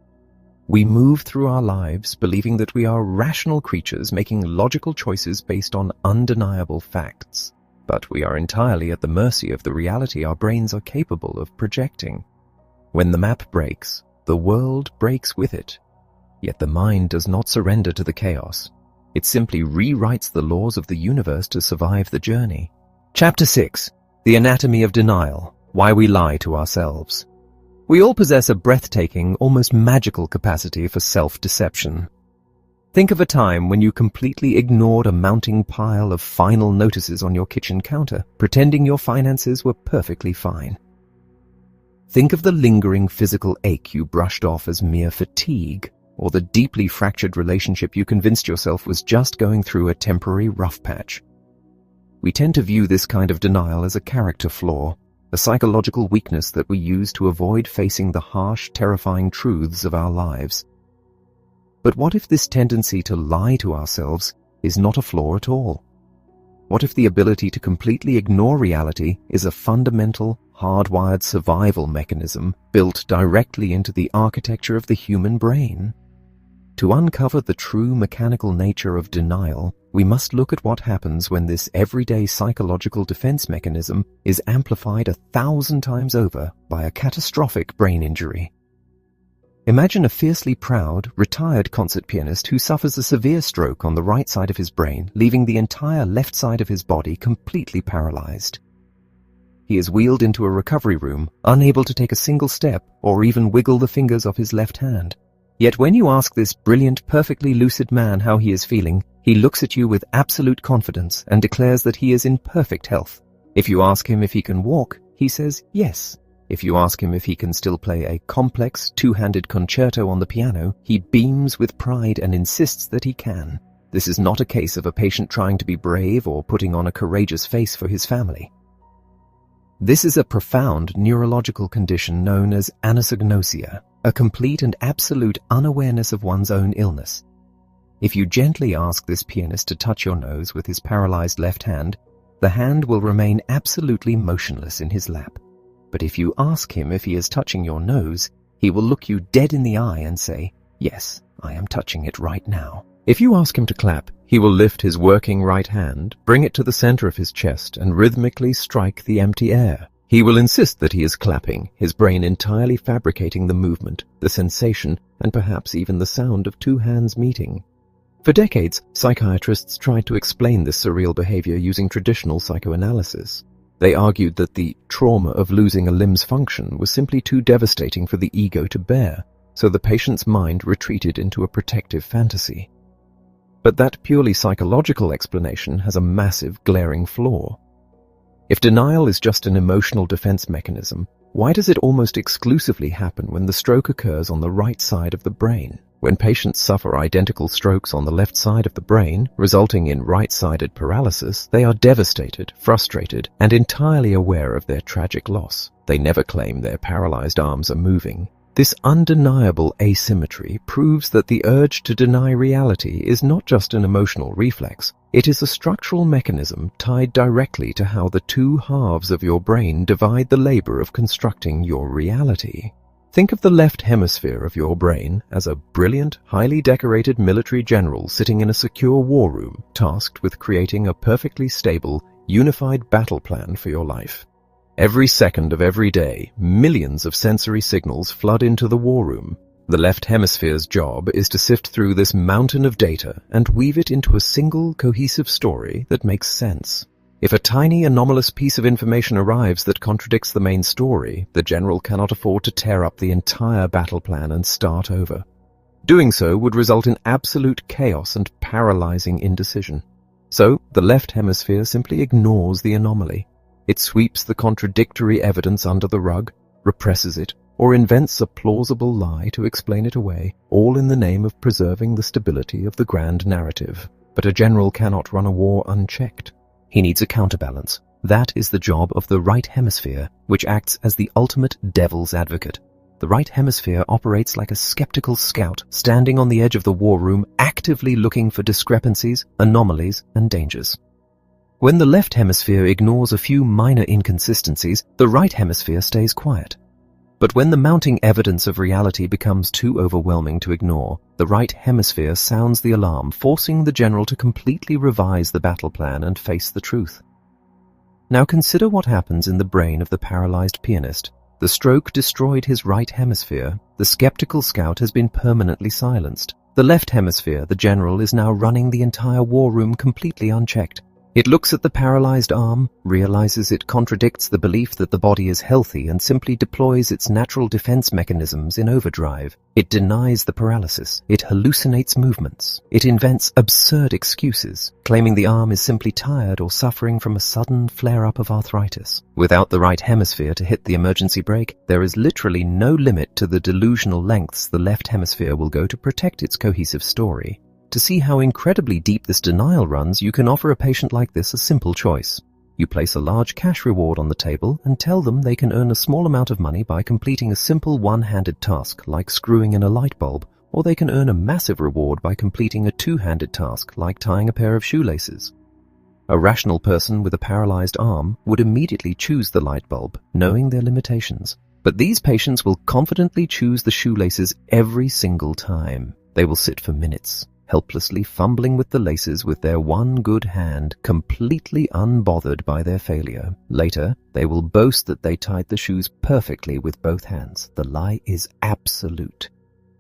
S1: We move through our lives believing that we are rational creatures making logical choices based on undeniable facts, but we are entirely at the mercy of the reality our brains are capable of projecting. When the map breaks, the world breaks with it. Yet the mind does not surrender to the chaos. It simply rewrites the laws of the universe to survive the journey. Chapter 6. The Anatomy of Denial. Why we lie to ourselves. We all possess a breathtaking, almost magical capacity for self-deception. Think of a time when you completely ignored a mounting pile of final notices on your kitchen counter, pretending your finances were perfectly fine. Think of the lingering physical ache you brushed off as mere fatigue, or the deeply fractured relationship you convinced yourself was just going through a temporary rough patch. We tend to view this kind of denial as a character flaw, a psychological weakness that we use to avoid facing the harsh, terrifying truths of our lives. But what if this tendency to lie to ourselves is not a flaw at all? What if the ability to completely ignore reality is a fundamental, hardwired survival mechanism built directly into the architecture of the human brain? To uncover the true mechanical nature of denial, we must look at what happens when this everyday psychological defense mechanism is amplified 1,000 times over by a catastrophic brain injury. Imagine a fiercely proud, retired concert pianist who suffers a severe stroke on the right side of his brain, leaving the entire left side of his body completely paralyzed. He is wheeled into a recovery room, unable to take a single step or even wiggle the fingers of his left hand. Yet when you ask this brilliant, perfectly lucid man how he is feeling, he looks at you with absolute confidence and declares that he is in perfect health. If you ask him if he can walk, he says yes. If you ask him if he can still play a complex, two-handed concerto on the piano, he beams with pride and insists that he can. This is not a case of a patient trying to be brave or putting on a courageous face for his family. This is a profound neurological condition known as anosognosia, a complete and absolute unawareness of one's own illness. If you gently ask this pianist to touch your nose with his paralyzed left hand, the hand will remain absolutely motionless in his lap. But if you ask him if he is touching your nose, he will look you dead in the eye and say, "Yes, I am touching it right now." If you ask him to clap, he will lift his working right hand, bring it to the center of his chest, and rhythmically strike the empty air. He will insist that he is clapping, his brain entirely fabricating the movement, the sensation, and perhaps even the sound of two hands meeting. For decades, psychiatrists tried to explain this surreal behavior using traditional psychoanalysis. They argued that the trauma of losing a limb's function was simply too devastating for the ego to bear, so the patient's mind retreated into a protective fantasy. But that purely psychological explanation has a massive, glaring flaw. If denial is just an emotional defense mechanism, why does it almost exclusively happen when the stroke occurs on the right side of the brain? When patients suffer identical strokes on the left side of the brain, resulting in right-sided paralysis, they are devastated, frustrated, and entirely aware of their tragic loss. They never claim their paralyzed arms are moving. This undeniable asymmetry proves that the urge to deny reality is not just an emotional reflex. It is a structural mechanism tied directly to how the two halves of your brain divide the labor of constructing your reality. Think of the left hemisphere of your brain as a brilliant, highly decorated military general sitting in a secure war room, tasked with creating a perfectly stable, unified battle plan for your life. Every second of every day, millions of sensory signals flood into the war room. The left hemisphere's job is to sift through this mountain of data and weave it into a single, cohesive story that makes sense. If a tiny, anomalous piece of information arrives that contradicts the main story, the general cannot afford to tear up the entire battle plan and start over. Doing so would result in absolute chaos and paralyzing indecision. So, the left hemisphere simply ignores the anomaly. It sweeps the contradictory evidence under the rug, represses it, or invents a plausible lie to explain it away, all in the name of preserving the stability of the grand narrative. But a general cannot run a war unchecked. He needs a counterbalance. That is the job of the right hemisphere, which acts as the ultimate devil's advocate. The right hemisphere operates like a skeptical scout, standing on the edge of the war room, actively looking for discrepancies, anomalies, and dangers. When the left hemisphere ignores a few minor inconsistencies, the right hemisphere stays quiet. But when the mounting evidence of reality becomes too overwhelming to ignore, the right hemisphere sounds the alarm, forcing the general to completely revise the battle plan and face the truth. Now consider what happens in the brain of the paralyzed pianist. The stroke destroyed his right hemisphere. The skeptical scout has been permanently silenced. The left hemisphere, the general, is now running the entire war room completely unchecked. It looks at the paralyzed arm, realizes it contradicts the belief that the body is healthy, and simply deploys its natural defense mechanisms in overdrive. It denies the paralysis. It hallucinates movements. It invents absurd excuses, claiming the arm is simply tired or suffering from a sudden flare-up of arthritis. Without the right hemisphere to hit the emergency brake, there is literally no limit to the delusional lengths the left hemisphere will go to protect its cohesive story. To see how incredibly deep this denial runs, you can offer a patient like this a simple choice. You place a large cash reward on the table and tell them they can earn a small amount of money by completing a simple one-handed task like screwing in a light bulb, or they can earn a massive reward by completing a two-handed task like tying a pair of shoelaces. A rational person with a paralyzed arm would immediately choose the light bulb, knowing their limitations. But these patients will confidently choose the shoelaces every single time. They will sit for minutes, helplessly fumbling with the laces with their one good hand, completely unbothered by their failure. Later, they will boast that they tied the shoes perfectly with both hands. The lie is absolute.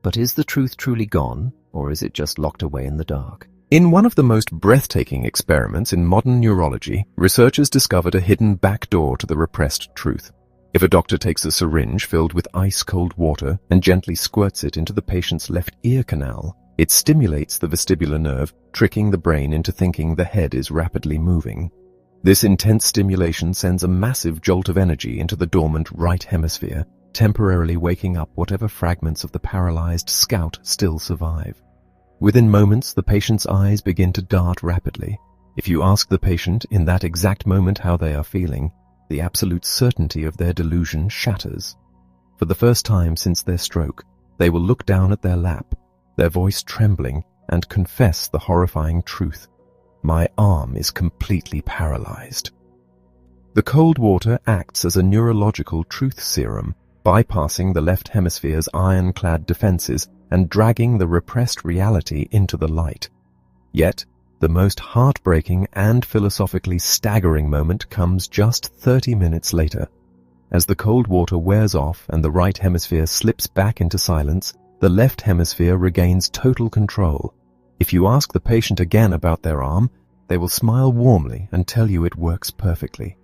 S1: But is the truth truly gone, or is it just locked away in the dark? In one of the most breathtaking experiments in modern neurology, researchers discovered a hidden back door to the repressed truth. If a doctor takes a syringe filled with ice-cold water and gently squirts it into the patient's left ear canal, it stimulates the vestibular nerve, tricking the brain into thinking the head is rapidly moving. This intense stimulation sends a massive jolt of energy into the dormant right hemisphere, temporarily waking up whatever fragments of the paralyzed scout still survive. Within moments, the patient's eyes begin to dart rapidly. If you ask the patient in that exact moment how they are feeling, the absolute certainty of their delusion shatters. For the first time since their stroke, they will look down at their lap, their voice trembling, and confess the horrifying truth. My arm is completely paralyzed. The cold water acts as a neurological truth serum, bypassing the left hemisphere's ironclad defenses and dragging the repressed reality into the light. Yet, the most heartbreaking and philosophically staggering moment comes just 30 minutes later. As the cold water wears off and the right hemisphere slips back into silence, the left hemisphere regains total control. If you ask the patient again about their arm, they will smile warmly and tell you it works perfectly.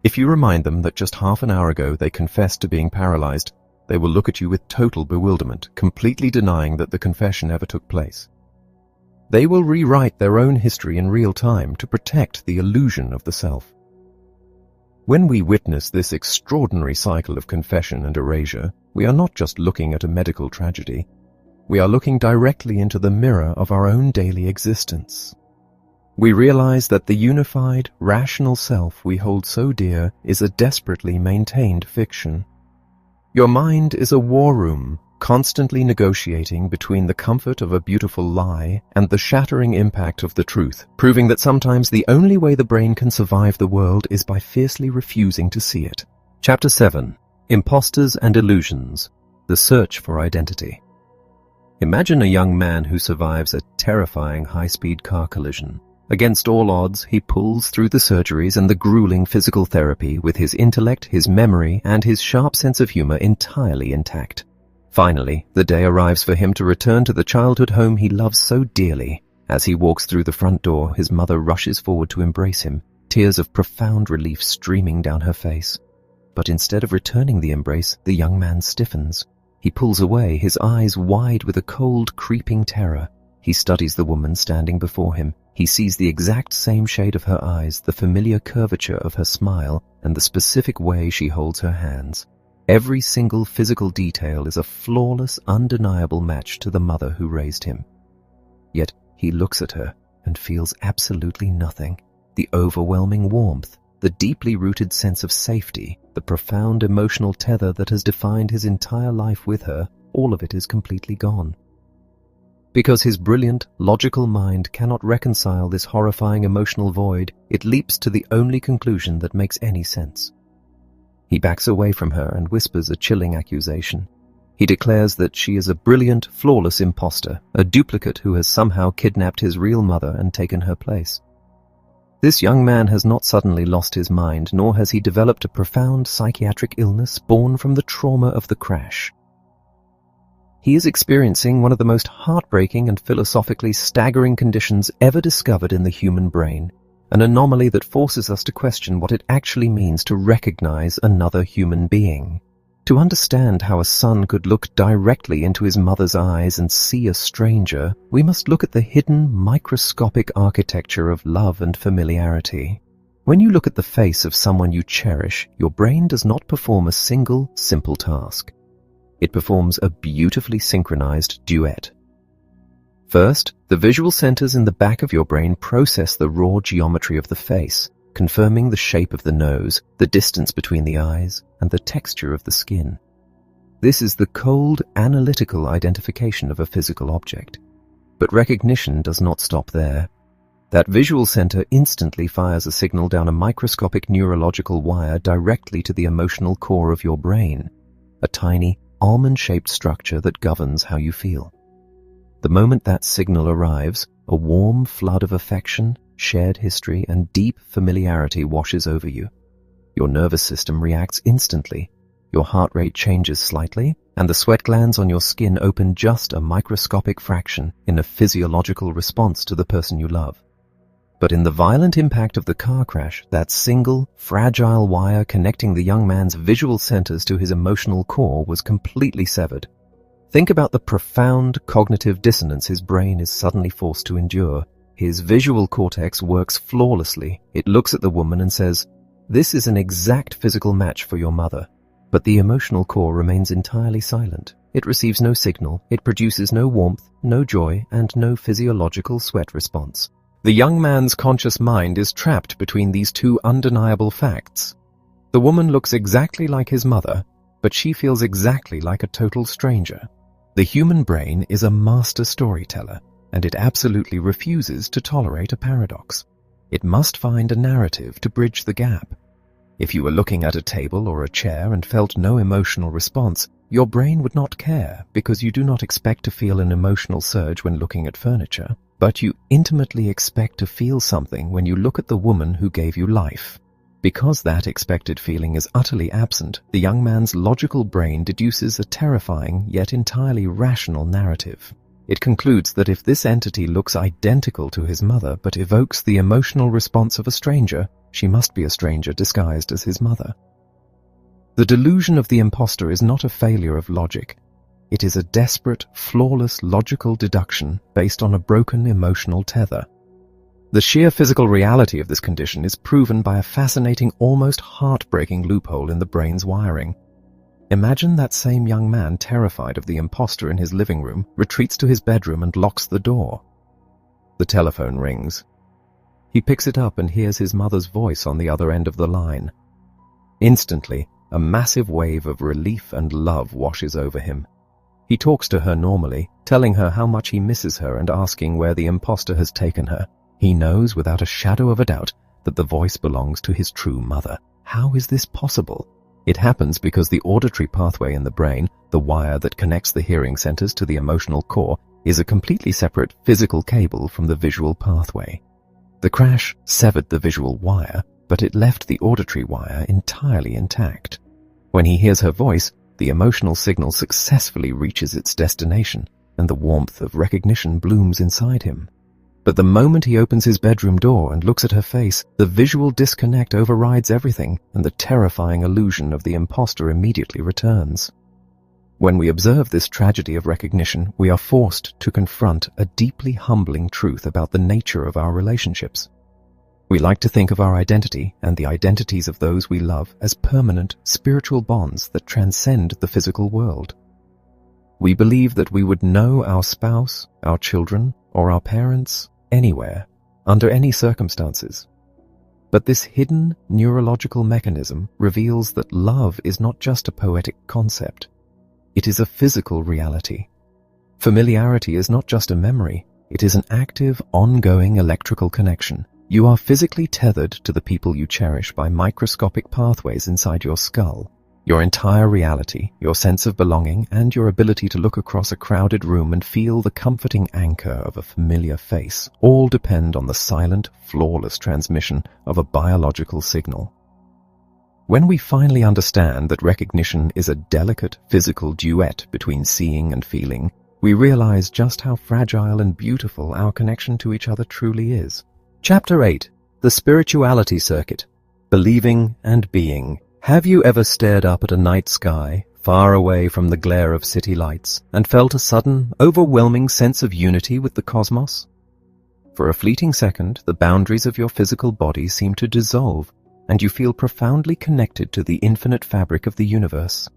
S1: If you remind them that just half an hour ago they confessed to being paralyzed, they will look at you with total bewilderment, completely denying that the confession ever took place. They will rewrite their own history in real time to protect the illusion of the self. When we witness this extraordinary cycle of confession and erasure, we are not just looking at a medical tragedy. We are looking directly into the mirror of our own daily existence. We realize that the unified, rational self we hold so dear is a desperately maintained fiction. Your mind is a war room, constantly negotiating between the comfort of a beautiful lie and the shattering impact of the truth, proving that sometimes the only way the brain can survive the world is by fiercely refusing to see it. Chapter 7. Imposters and Illusions. The Search for Identity. Imagine a young man who survives a terrifying high-speed car collision. Against all odds, he pulls through the surgeries and the grueling physical therapy with his intellect, his memory, and his sharp sense of humor entirely intact. Finally, the day arrives for him to return to the childhood home he loves so dearly. As he walks through the front door, his mother rushes forward to embrace him, tears of profound relief streaming down her face. But instead of returning the embrace, the young man stiffens. He pulls away, his eyes wide with a cold, creeping terror. He studies the woman standing before him. He sees the exact same shade of her eyes, the familiar curvature of her smile, and the specific way she holds her hands. Every single physical detail is a flawless, undeniable match to the mother who raised him. Yet he looks at her and feels absolutely nothing. The overwhelming warmth, the deeply rooted sense of safety, the profound emotional tether that has defined his entire life with her, all of it is completely gone. Because his brilliant, logical mind cannot reconcile this horrifying emotional void, it leaps to the only conclusion that makes any sense. He backs away from her and whispers a chilling accusation. He declares that she is a brilliant, flawless imposter, a duplicate who has somehow kidnapped his real mother and taken her place. This young man has not suddenly lost his mind, nor has he developed a profound psychiatric illness born from the trauma of the crash. He is experiencing one of the most heartbreaking and philosophically staggering conditions ever discovered in the human brain, an anomaly that forces us to question what it actually means to recognize another human being. To understand how a son could look directly into his mother's eyes and see a stranger, we must look at the hidden, microscopic architecture of love and familiarity. When you look at the face of someone you cherish, your brain does not perform a single, simple task. It performs a beautifully synchronized duet. First, the visual centers in the back of your brain process the raw geometry of the face, confirming the shape of the nose, the distance between the eyes, and the texture of the skin. This is the cold, analytical identification of a physical object. But recognition does not stop there. That visual center instantly fires a signal down a microscopic neurological wire directly to the emotional core of your brain, a tiny, almond-shaped structure that governs how you feel. The moment that signal arrives, a warm flood of affection, shared history, and deep familiarity washes over you. Your nervous system reacts instantly. Your heart rate changes slightly, and the sweat glands on your skin open just a microscopic fraction in a physiological response to the person you love. But in the violent impact of the car crash, that single, fragile wire connecting the young man's visual centers to his emotional core was completely severed. Think about the profound cognitive dissonance his brain is suddenly forced to endure. His visual cortex works flawlessly. It looks at the woman and says, "This is an exact physical match for your mother." But the emotional core remains entirely silent. It receives no signal, it produces no warmth, no joy, and no physiological sweat response. The young man's conscious mind is trapped between these two undeniable facts. The woman looks exactly like his mother, but she feels exactly like a total stranger. The human brain is a master storyteller, and it absolutely refuses to tolerate a paradox. It must find a narrative to bridge the gap. If you were looking at a table or a chair and felt no emotional response, your brain would not care because you do not expect to feel an emotional surge when looking at furniture, but you intimately expect to feel something when you look at the woman who gave you life. Because that expected feeling is utterly absent, the young man's logical brain deduces a terrifying yet entirely rational narrative. It concludes that if this entity looks identical to his mother but evokes the emotional response of a stranger, she must be a stranger disguised as his mother. The delusion of the imposter is not a failure of logic. It is a desperate, flawless logical deduction based on a broken emotional tether. The sheer physical reality of this condition is proven by a fascinating, almost heartbreaking loophole in the brain's wiring. Imagine that same young man, terrified of the imposter in his living room, retreats to his bedroom and locks the door. The telephone rings. He picks it up and hears his mother's voice on the other end of the line. Instantly, a massive wave of relief and love washes over him. He talks to her normally, telling her how much he misses her and asking where the imposter has taken her. He knows without a shadow of a doubt that the voice belongs to his true mother. How is this possible? It happens because the auditory pathway in the brain, the wire that connects the hearing centers to the emotional core, is a completely separate physical cable from the visual pathway. The crash severed the visual wire, but it left the auditory wire entirely intact. When he hears her voice, the emotional signal successfully reaches its destination, and the warmth of recognition blooms inside him. But the moment he opens his bedroom door and looks at her face, the visual disconnect overrides everything, and the terrifying illusion of the imposter immediately returns. When we observe this tragedy of recognition, we are forced to confront a deeply humbling truth about the nature of our relationships. We like to think of our identity and the identities of those we love as permanent spiritual bonds that transcend the physical world. We believe that we would know our spouse, our children, or our parents anywhere, under any circumstances. But this hidden neurological mechanism reveals that love is not just a poetic concept. It is a physical reality. Familiarity is not just a memory, it is an active, ongoing electrical connection. You are physically tethered to the people you cherish by microscopic pathways inside your skull. Your entire reality, your sense of belonging, and your ability to look across a crowded room and feel the comforting anchor of a familiar face all depend on the silent, flawless transmission of a biological signal. When we finally understand that recognition is a delicate physical duet between seeing and feeling, we realize just how fragile and beautiful our connection to each other truly is. Chapter 8. The Spirituality Circuit. Believing and Being. Have you ever stared up at a night sky, far away from the glare of city lights, and felt a sudden, overwhelming sense of unity with the cosmos? For a fleeting second, the boundaries of your physical body seem to dissolve, and you feel profoundly connected to the infinite fabric of the universe.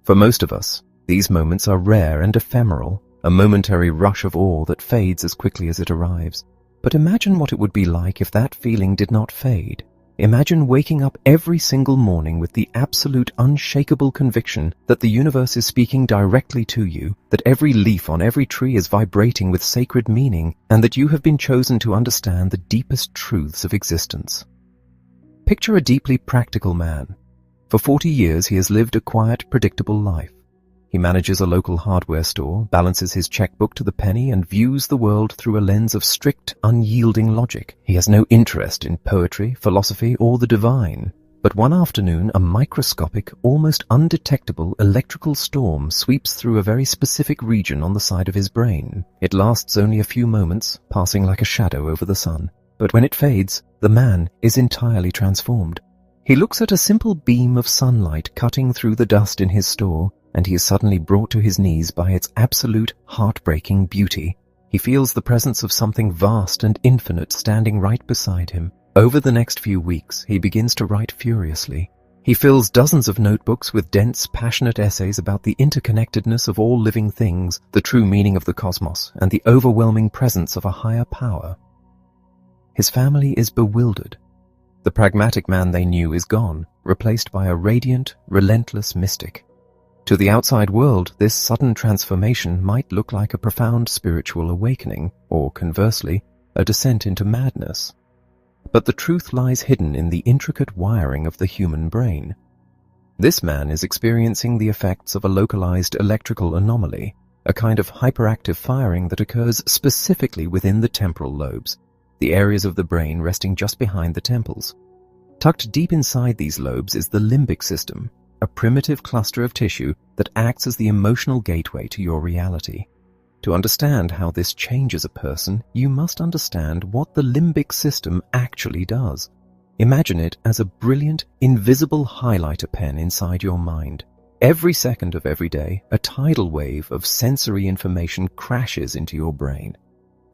S1: For most of us, these moments are rare and ephemeral, a momentary rush of awe that fades as quickly as it arrives. But imagine what it would be like if that feeling did not fade. Imagine waking up every single morning with the absolute unshakable conviction that the universe is speaking directly to you, that every leaf on every tree is vibrating with sacred meaning, and that you have been chosen to understand the deepest truths of existence. Picture a deeply practical man. For 40 years he has lived a quiet, predictable life. He manages a local hardware store, balances his checkbook to the penny, and views the world through a lens of strict, unyielding logic. He has no interest in poetry, philosophy, or the divine. But one afternoon, a microscopic, almost undetectable electrical storm sweeps through a very specific region on the side of his brain. It lasts only a few moments, passing like a shadow over the sun. But when it fades, the man is entirely transformed. He looks at a simple beam of sunlight cutting through the dust in his store, and he is suddenly brought to his knees by its absolute, heartbreaking beauty. He feels the presence of something vast and infinite standing right beside him. Over the next few weeks, he begins to write furiously. He fills dozens of notebooks with dense, passionate essays about the interconnectedness of all living things, the true meaning of the cosmos, and the overwhelming presence of a higher power. His family is bewildered. The pragmatic man they knew is gone, replaced by a radiant, relentless mystic. To the outside world, this sudden transformation might look like a profound spiritual awakening, or conversely, a descent into madness. But the truth lies hidden in the intricate wiring of the human brain. This man is experiencing the effects of a localized electrical anomaly, a kind of hyperactive firing that occurs specifically within the temporal lobes, the areas of the brain resting just behind the temples. Tucked deep inside these lobes is the limbic system, a primitive cluster of tissue that acts as the emotional gateway to your reality. To understand how this changes a person, you must understand what the limbic system actually does. Imagine it as a brilliant, invisible highlighter pen inside your mind. Every second of every day, a tidal wave of sensory information crashes into your brain.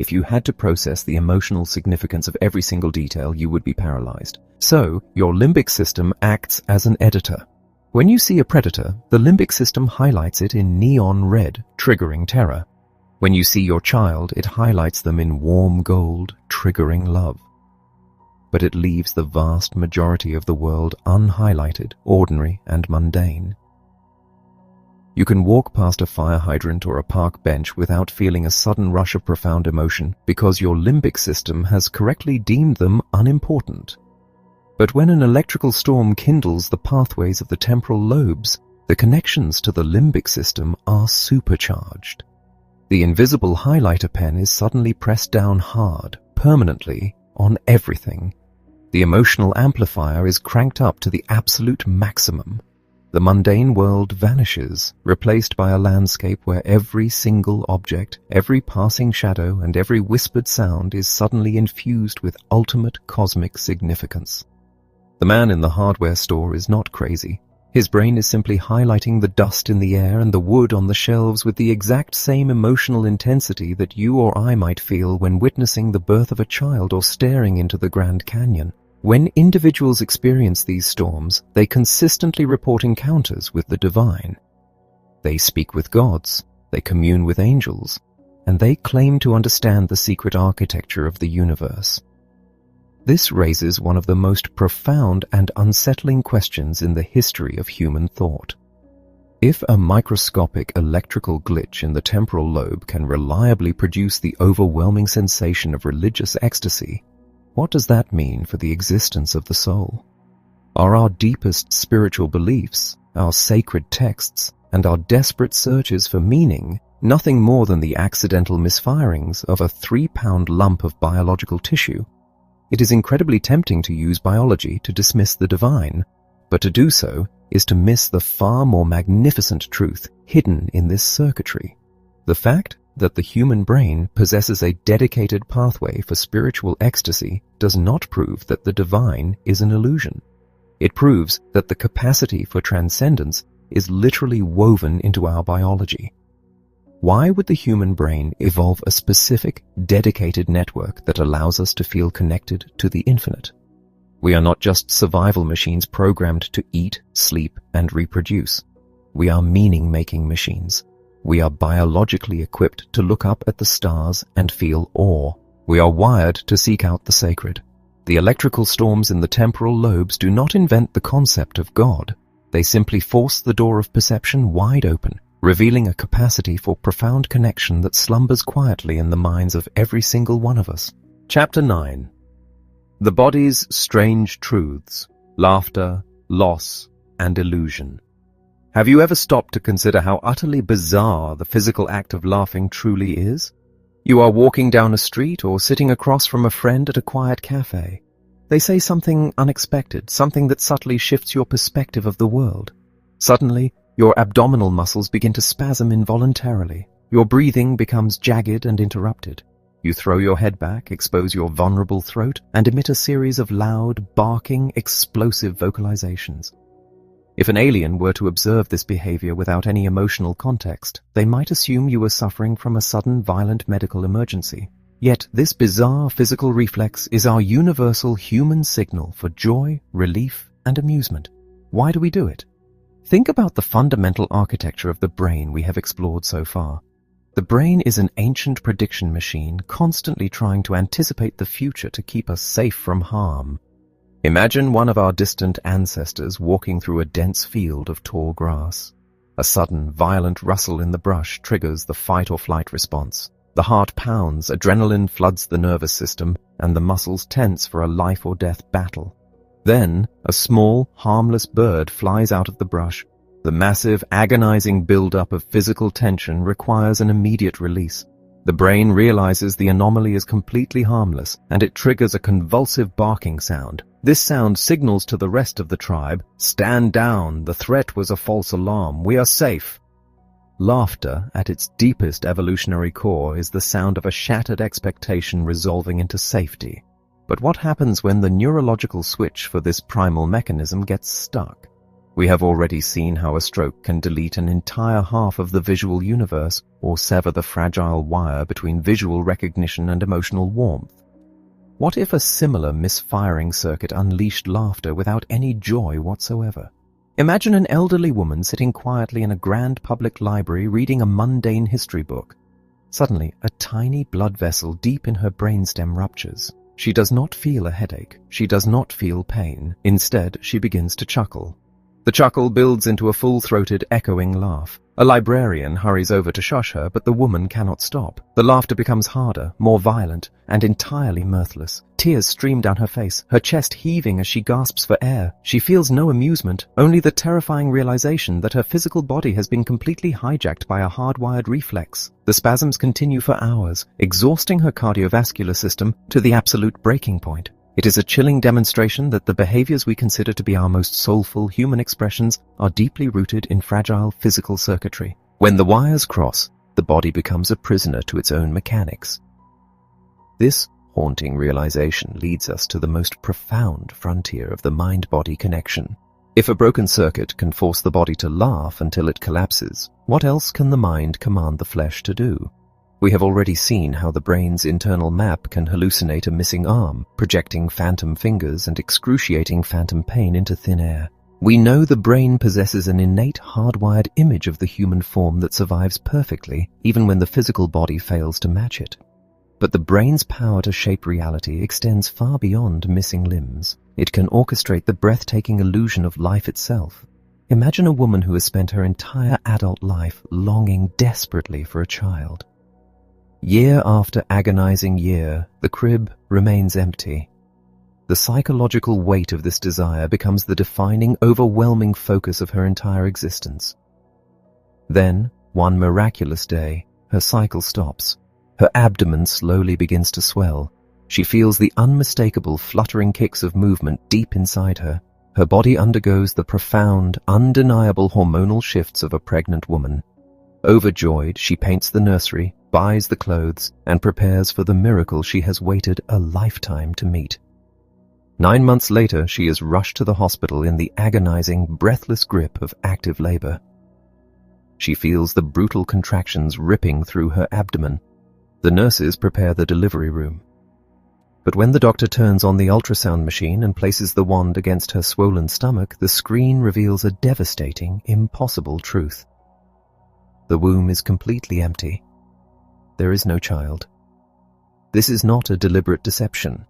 S1: If you had to process the emotional significance of every single detail, you would be paralyzed. So, your limbic system acts as an editor. When you see a predator, the limbic system highlights it in neon red, triggering terror. When you see your child, it highlights them in warm gold, triggering love. But it leaves the vast majority of the world unhighlighted, ordinary, and mundane. You can walk past a fire hydrant or a park bench without feeling a sudden rush of profound emotion because your limbic system has correctly deemed them unimportant. But when an electrical storm kindles the pathways of the temporal lobes, the connections to the limbic system are supercharged. The invisible highlighter pen is suddenly pressed down hard, permanently, on everything. The emotional amplifier is cranked up to the absolute maximum. The mundane world vanishes, replaced by a landscape where every single object, every passing shadow, and every whispered sound is suddenly infused with ultimate cosmic significance. The man in the hardware store is not crazy. His brain is simply highlighting the dust in the air and the wood on the shelves with the exact same emotional intensity that you or I might feel when witnessing the birth of a child or staring into the Grand Canyon. When individuals experience these storms, they consistently report encounters with the divine. They speak with gods, they commune with angels, and they claim to understand the secret architecture of the universe. This raises one of the most profound and unsettling questions in the history of human thought. If a microscopic electrical glitch in the temporal lobe can reliably produce the overwhelming sensation of religious ecstasy, what does that mean for the existence of the soul? Are our deepest spiritual beliefs, our sacred texts, and our desperate searches for meaning nothing more than the accidental misfirings of a 3-pound lump of biological tissue? It is incredibly tempting to use biology to dismiss the divine, but to do so is to miss the far more magnificent truth hidden in this circuitry. The fact that the human brain possesses a dedicated pathway for spiritual ecstasy does not prove that the divine is an illusion. It proves that the capacity for transcendence is literally woven into our biology. Why would the human brain evolve a specific, dedicated network that allows us to feel connected to the infinite? We are not just survival machines programmed to eat, sleep, and reproduce. We are meaning-making machines. We are biologically equipped to look up at the stars and feel awe. We are wired to seek out the sacred. The electrical storms in the temporal lobes do not invent the concept of God. They simply force the door of perception wide open, revealing a capacity for profound connection that slumbers quietly in the minds of every single one of us. Chapter 9. The Body's Strange Truths, Laughter, Loss, and Illusion. Have you ever stopped to consider how utterly bizarre the physical act of laughing truly is? You are walking down a street or sitting across from a friend at a quiet cafe. They say something unexpected, something that subtly shifts your perspective of the world. Suddenly, your abdominal muscles begin to spasm involuntarily. Your breathing becomes jagged and interrupted. You throw your head back, expose your vulnerable throat, and emit a series of loud, barking, explosive vocalizations. If an alien were to observe this behavior without any emotional context, they might assume you were suffering from a sudden violent medical emergency. Yet this bizarre physical reflex is our universal human signal for joy, relief, and amusement. Why do we do it? Think about the fundamental architecture of the brain we have explored so far. The brain is an ancient prediction machine constantly trying to anticipate the future to keep us safe from harm. Imagine one of our distant ancestors walking through a dense field of tall grass. A sudden, violent rustle in the brush triggers the fight-or-flight response. The heart pounds, adrenaline floods the nervous system, and the muscles tense for a life-or-death battle. Then, a small, harmless bird flies out of the brush. The massive, agonizing build-up of physical tension requires an immediate release. The brain realizes the anomaly is completely harmless, and it triggers a convulsive barking sound. This sound signals to the rest of the tribe, "Stand down, the threat was a false alarm, we are safe." Laughter, at its deepest evolutionary core, is the sound of a shattered expectation resolving into safety. But what happens when the neurological switch for this primal mechanism gets stuck? We have already seen how a stroke can delete an entire half of the visual universe or sever the fragile wire between visual recognition and emotional warmth. What if a similar misfiring circuit unleashed laughter without any joy whatsoever? Imagine an elderly woman sitting quietly in a grand public library reading a mundane history book. Suddenly, a tiny blood vessel deep in her brainstem ruptures. She does not feel a headache. She does not feel pain. Instead, she begins to chuckle. The chuckle builds into a full-throated, echoing laugh. A librarian hurries over to shush her, but the woman cannot stop. The laughter becomes harder, more violent, and entirely mirthless. Tears stream down her face, her chest heaving as she gasps for air. She feels no amusement, only the terrifying realization that her physical body has been completely hijacked by a hardwired reflex. The spasms continue for hours, exhausting her cardiovascular system to the absolute breaking point. It is a chilling demonstration that the behaviors we consider to be our most soulful human expressions are deeply rooted in fragile physical circuitry. When the wires cross, the body becomes a prisoner to its own mechanics. This haunting realization leads us to the most profound frontier of the mind-body connection. If a broken circuit can force the body to laugh until it collapses, what else can the mind command the flesh to do? We have already seen how the brain's internal map can hallucinate a missing arm, projecting phantom fingers and excruciating phantom pain into thin air. We know the brain possesses an innate hardwired image of the human form that survives perfectly, even when the physical body fails to match it. But the brain's power to shape reality extends far beyond missing limbs. It can orchestrate the breathtaking illusion of life itself. Imagine a woman who has spent her entire adult life longing desperately for a child. Year after agonizing year, the crib remains empty. The psychological weight of this desire becomes the defining, overwhelming focus of her entire existence. Then, one miraculous day, her cycle stops. Her abdomen slowly begins to swell. She feels the unmistakable fluttering kicks of movement deep inside her. Her body undergoes the profound, undeniable hormonal shifts of a pregnant woman. Overjoyed, she paints the nursery, buys the clothes, and prepares for the miracle she has waited a lifetime to meet. 9 months later, she is rushed to the hospital in the agonizing, breathless grip of active labor. She feels the brutal contractions ripping through her abdomen. The nurses prepare the delivery room. But when the doctor turns on the ultrasound machine and places the wand against her swollen stomach, the screen reveals a devastating, impossible truth. The womb is completely empty. There is no child. This is not a deliberate deception.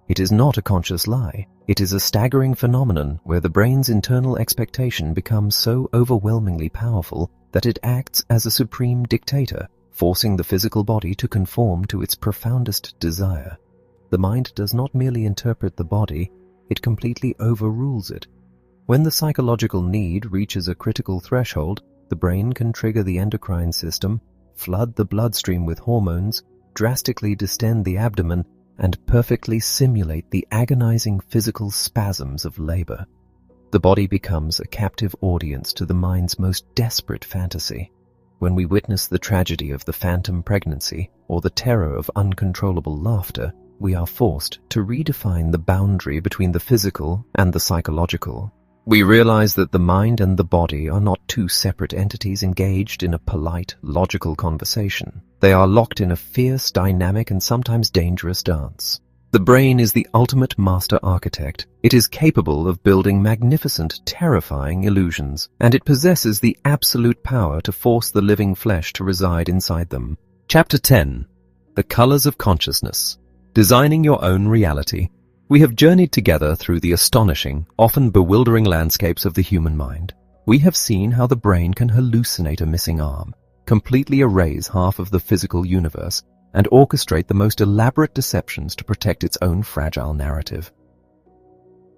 S1: It is not a conscious lie. It is a staggering phenomenon where the brain's internal expectation becomes so overwhelmingly powerful that it acts as a supreme dictator, forcing the physical body to conform to its profoundest desire. The mind does not merely interpret the body, it completely overrules it. When the psychological need reaches a critical threshold, the brain can trigger the endocrine system, flood the bloodstream with hormones, drastically distend the abdomen, and perfectly simulate the agonizing physical spasms of labor. The body becomes a captive audience to the mind's most desperate fantasy. When we witness the tragedy of the phantom pregnancy or the terror of uncontrollable laughter, we are forced to redefine the boundary between the physical and the psychological. We realize that the mind and the body are not two separate entities engaged in a polite, logical conversation. They are locked in a fierce, dynamic, and sometimes dangerous dance. The brain is the ultimate master architect. It is capable of building magnificent, terrifying illusions, and it possesses the absolute power to force the living flesh to reside inside them. Chapter 10. The Colors of Consciousness. Designing Your Own Reality. We have journeyed together through the astonishing, often bewildering landscapes of the human mind. We have seen how the brain can hallucinate a missing arm, completely erase half of the physical universe, and orchestrate the most elaborate deceptions to protect its own fragile narrative.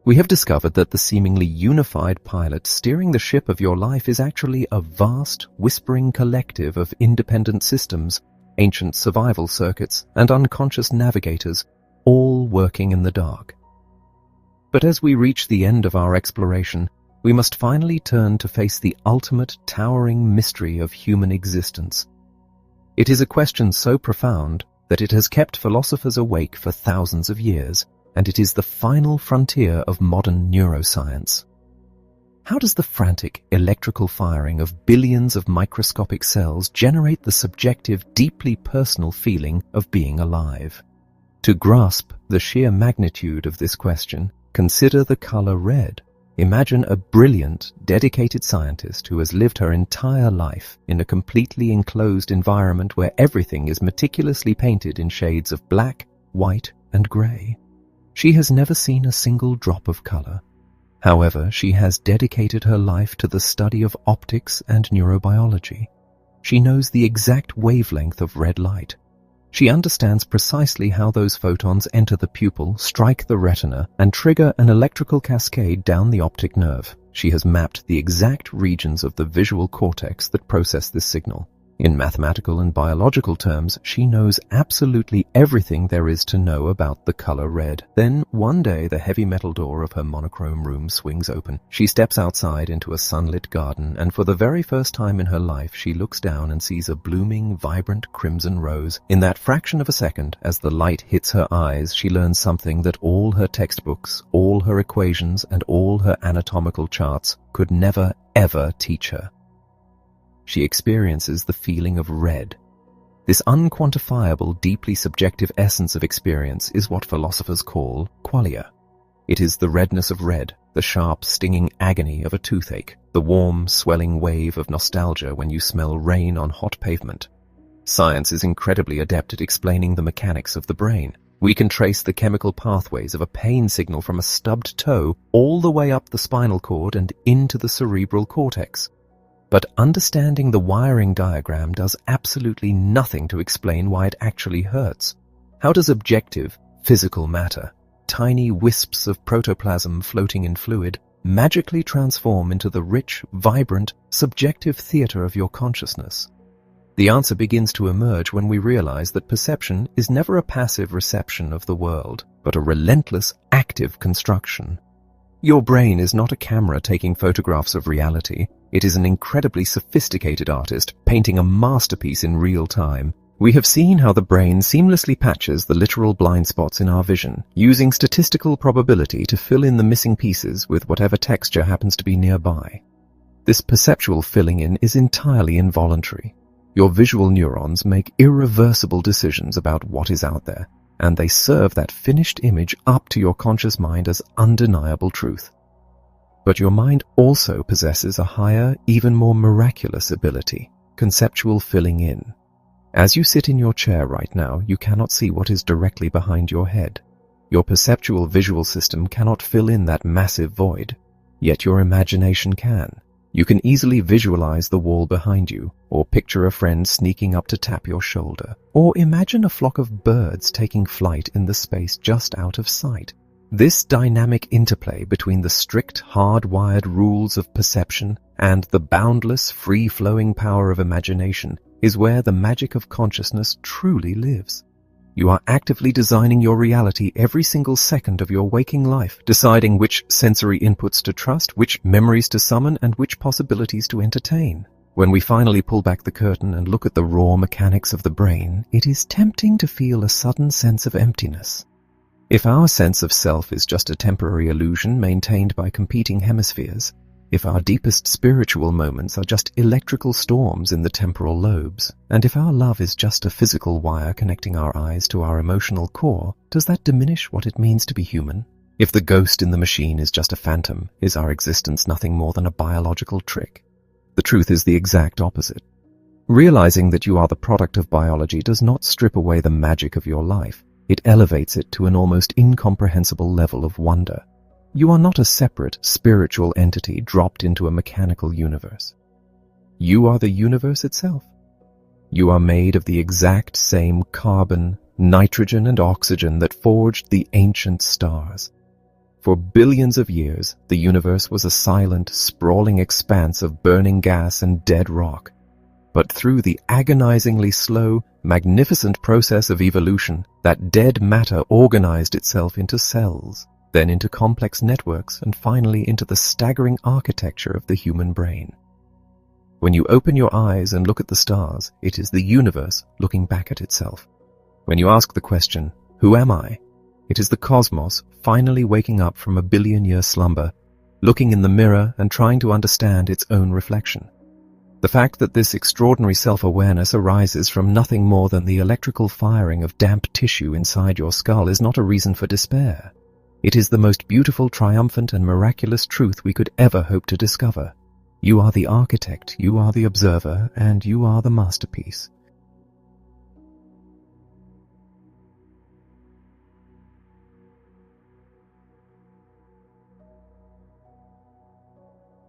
S1: We have discovered that the seemingly unified pilot steering the ship of your life is actually a vast, whispering collective of independent systems, ancient survival circuits, and unconscious navigators, all working in the dark. But as we reach the end of our exploration, we must finally turn to face the ultimate towering mystery of human existence. It is a question so profound that it has kept philosophers awake for thousands of years, and it is the final frontier of modern neuroscience. How does the frantic electrical firing of billions of microscopic cells generate the subjective, deeply personal feeling of being alive? To grasp the sheer magnitude of this question, consider the color red. Imagine a brilliant, dedicated scientist who has lived her entire life in a completely enclosed environment where everything is meticulously painted in shades of black, white, and gray. She has never seen a single drop of color. However, she has dedicated her life to the study of optics and neurobiology. She knows the exact wavelength of red light. She understands precisely how those photons enter the pupil, strike the retina, and trigger an electrical cascade down the optic nerve. She has mapped the exact regions of the visual cortex that process this signal. In mathematical and biological terms, she knows absolutely everything there is to know about the color red. Then, one day, the heavy metal door of her monochrome room swings open. She steps outside into a sunlit garden, and for the very first time in her life, she looks down and sees a blooming, vibrant crimson rose. In that fraction of a second, as the light hits her eyes, she learns something that all her textbooks, all her equations, and all her anatomical charts could never, ever teach her. She experiences the feeling of red. This unquantifiable, deeply subjective essence of experience is what philosophers call qualia. It is the redness of red, the sharp, stinging agony of a toothache, the warm, swelling wave of nostalgia when you smell rain on hot pavement. Science is incredibly adept at explaining the mechanics of the brain. We can trace the chemical pathways of a pain signal from a stubbed toe all the way up the spinal cord and into the cerebral cortex. But understanding the wiring diagram does absolutely nothing to explain why it actually hurts. How does objective, physical matter, tiny wisps of protoplasm floating in fluid, magically transform into the rich, vibrant, subjective theater of your consciousness? The answer begins to emerge when we realize that perception is never a passive reception of the world, but a relentless, active construction. Your brain is not a camera taking photographs of reality. It is an incredibly sophisticated artist painting a masterpiece in real time. We have seen how the brain seamlessly patches the literal blind spots in our vision, using statistical probability to fill in the missing pieces with whatever texture happens to be nearby. This perceptual filling in is entirely involuntary. Your visual neurons make irreversible decisions about what is out there, and they serve that finished image up to your conscious mind as undeniable truth. But your mind also possesses a higher, even more miraculous ability, conceptual filling in. As you sit in your chair right now, you cannot see what is directly behind your head. Your perceptual visual system cannot fill in that massive void, yet your imagination can. You can easily visualize the wall behind you, or picture a friend sneaking up to tap your shoulder, or imagine a flock of birds taking flight in the space just out of sight. This dynamic interplay between the strict, hardwired rules of perception and the boundless, free-flowing power of imagination is where the magic of consciousness truly lives. You are actively designing your reality every single second of your waking life, deciding which sensory inputs to trust, which memories to summon, and which possibilities to entertain. When we finally pull back the curtain and look at the raw mechanics of the brain, it is tempting to feel a sudden sense of emptiness. If our sense of self is just a temporary illusion maintained by competing hemispheres, if our deepest spiritual moments are just electrical storms in the temporal lobes, and if our love is just a physical wire connecting our eyes to our emotional core, does that diminish what it means to be human? If the ghost in the machine is just a phantom, is our existence nothing more than a biological trick? The truth is the exact opposite. Realizing that you are the product of biology does not strip away the magic of your life. It elevates it to an almost incomprehensible level of wonder. You are not a separate, spiritual entity dropped into a mechanical universe. You are the universe itself. You are made of the exact same carbon, nitrogen, and oxygen that forged the ancient stars. For billions of years, the universe was a silent, sprawling expanse of burning gas and dead rock. But through the agonizingly slow, magnificent process of evolution, that dead matter organized itself into cells, then into complex networks, and finally into the staggering architecture of the human brain. When you open your eyes and look at the stars, it is the universe looking back at itself. When you ask the question, "Who am I?" it is the cosmos finally waking up from a billion-year slumber, looking in the mirror and trying to understand its own reflection. The fact that this extraordinary self-awareness arises from nothing more than the electrical firing of damp tissue inside your skull is not a reason for despair. It is the most beautiful, triumphant, and miraculous truth we could ever hope to discover. You are the architect, you are the observer, and you are the masterpiece.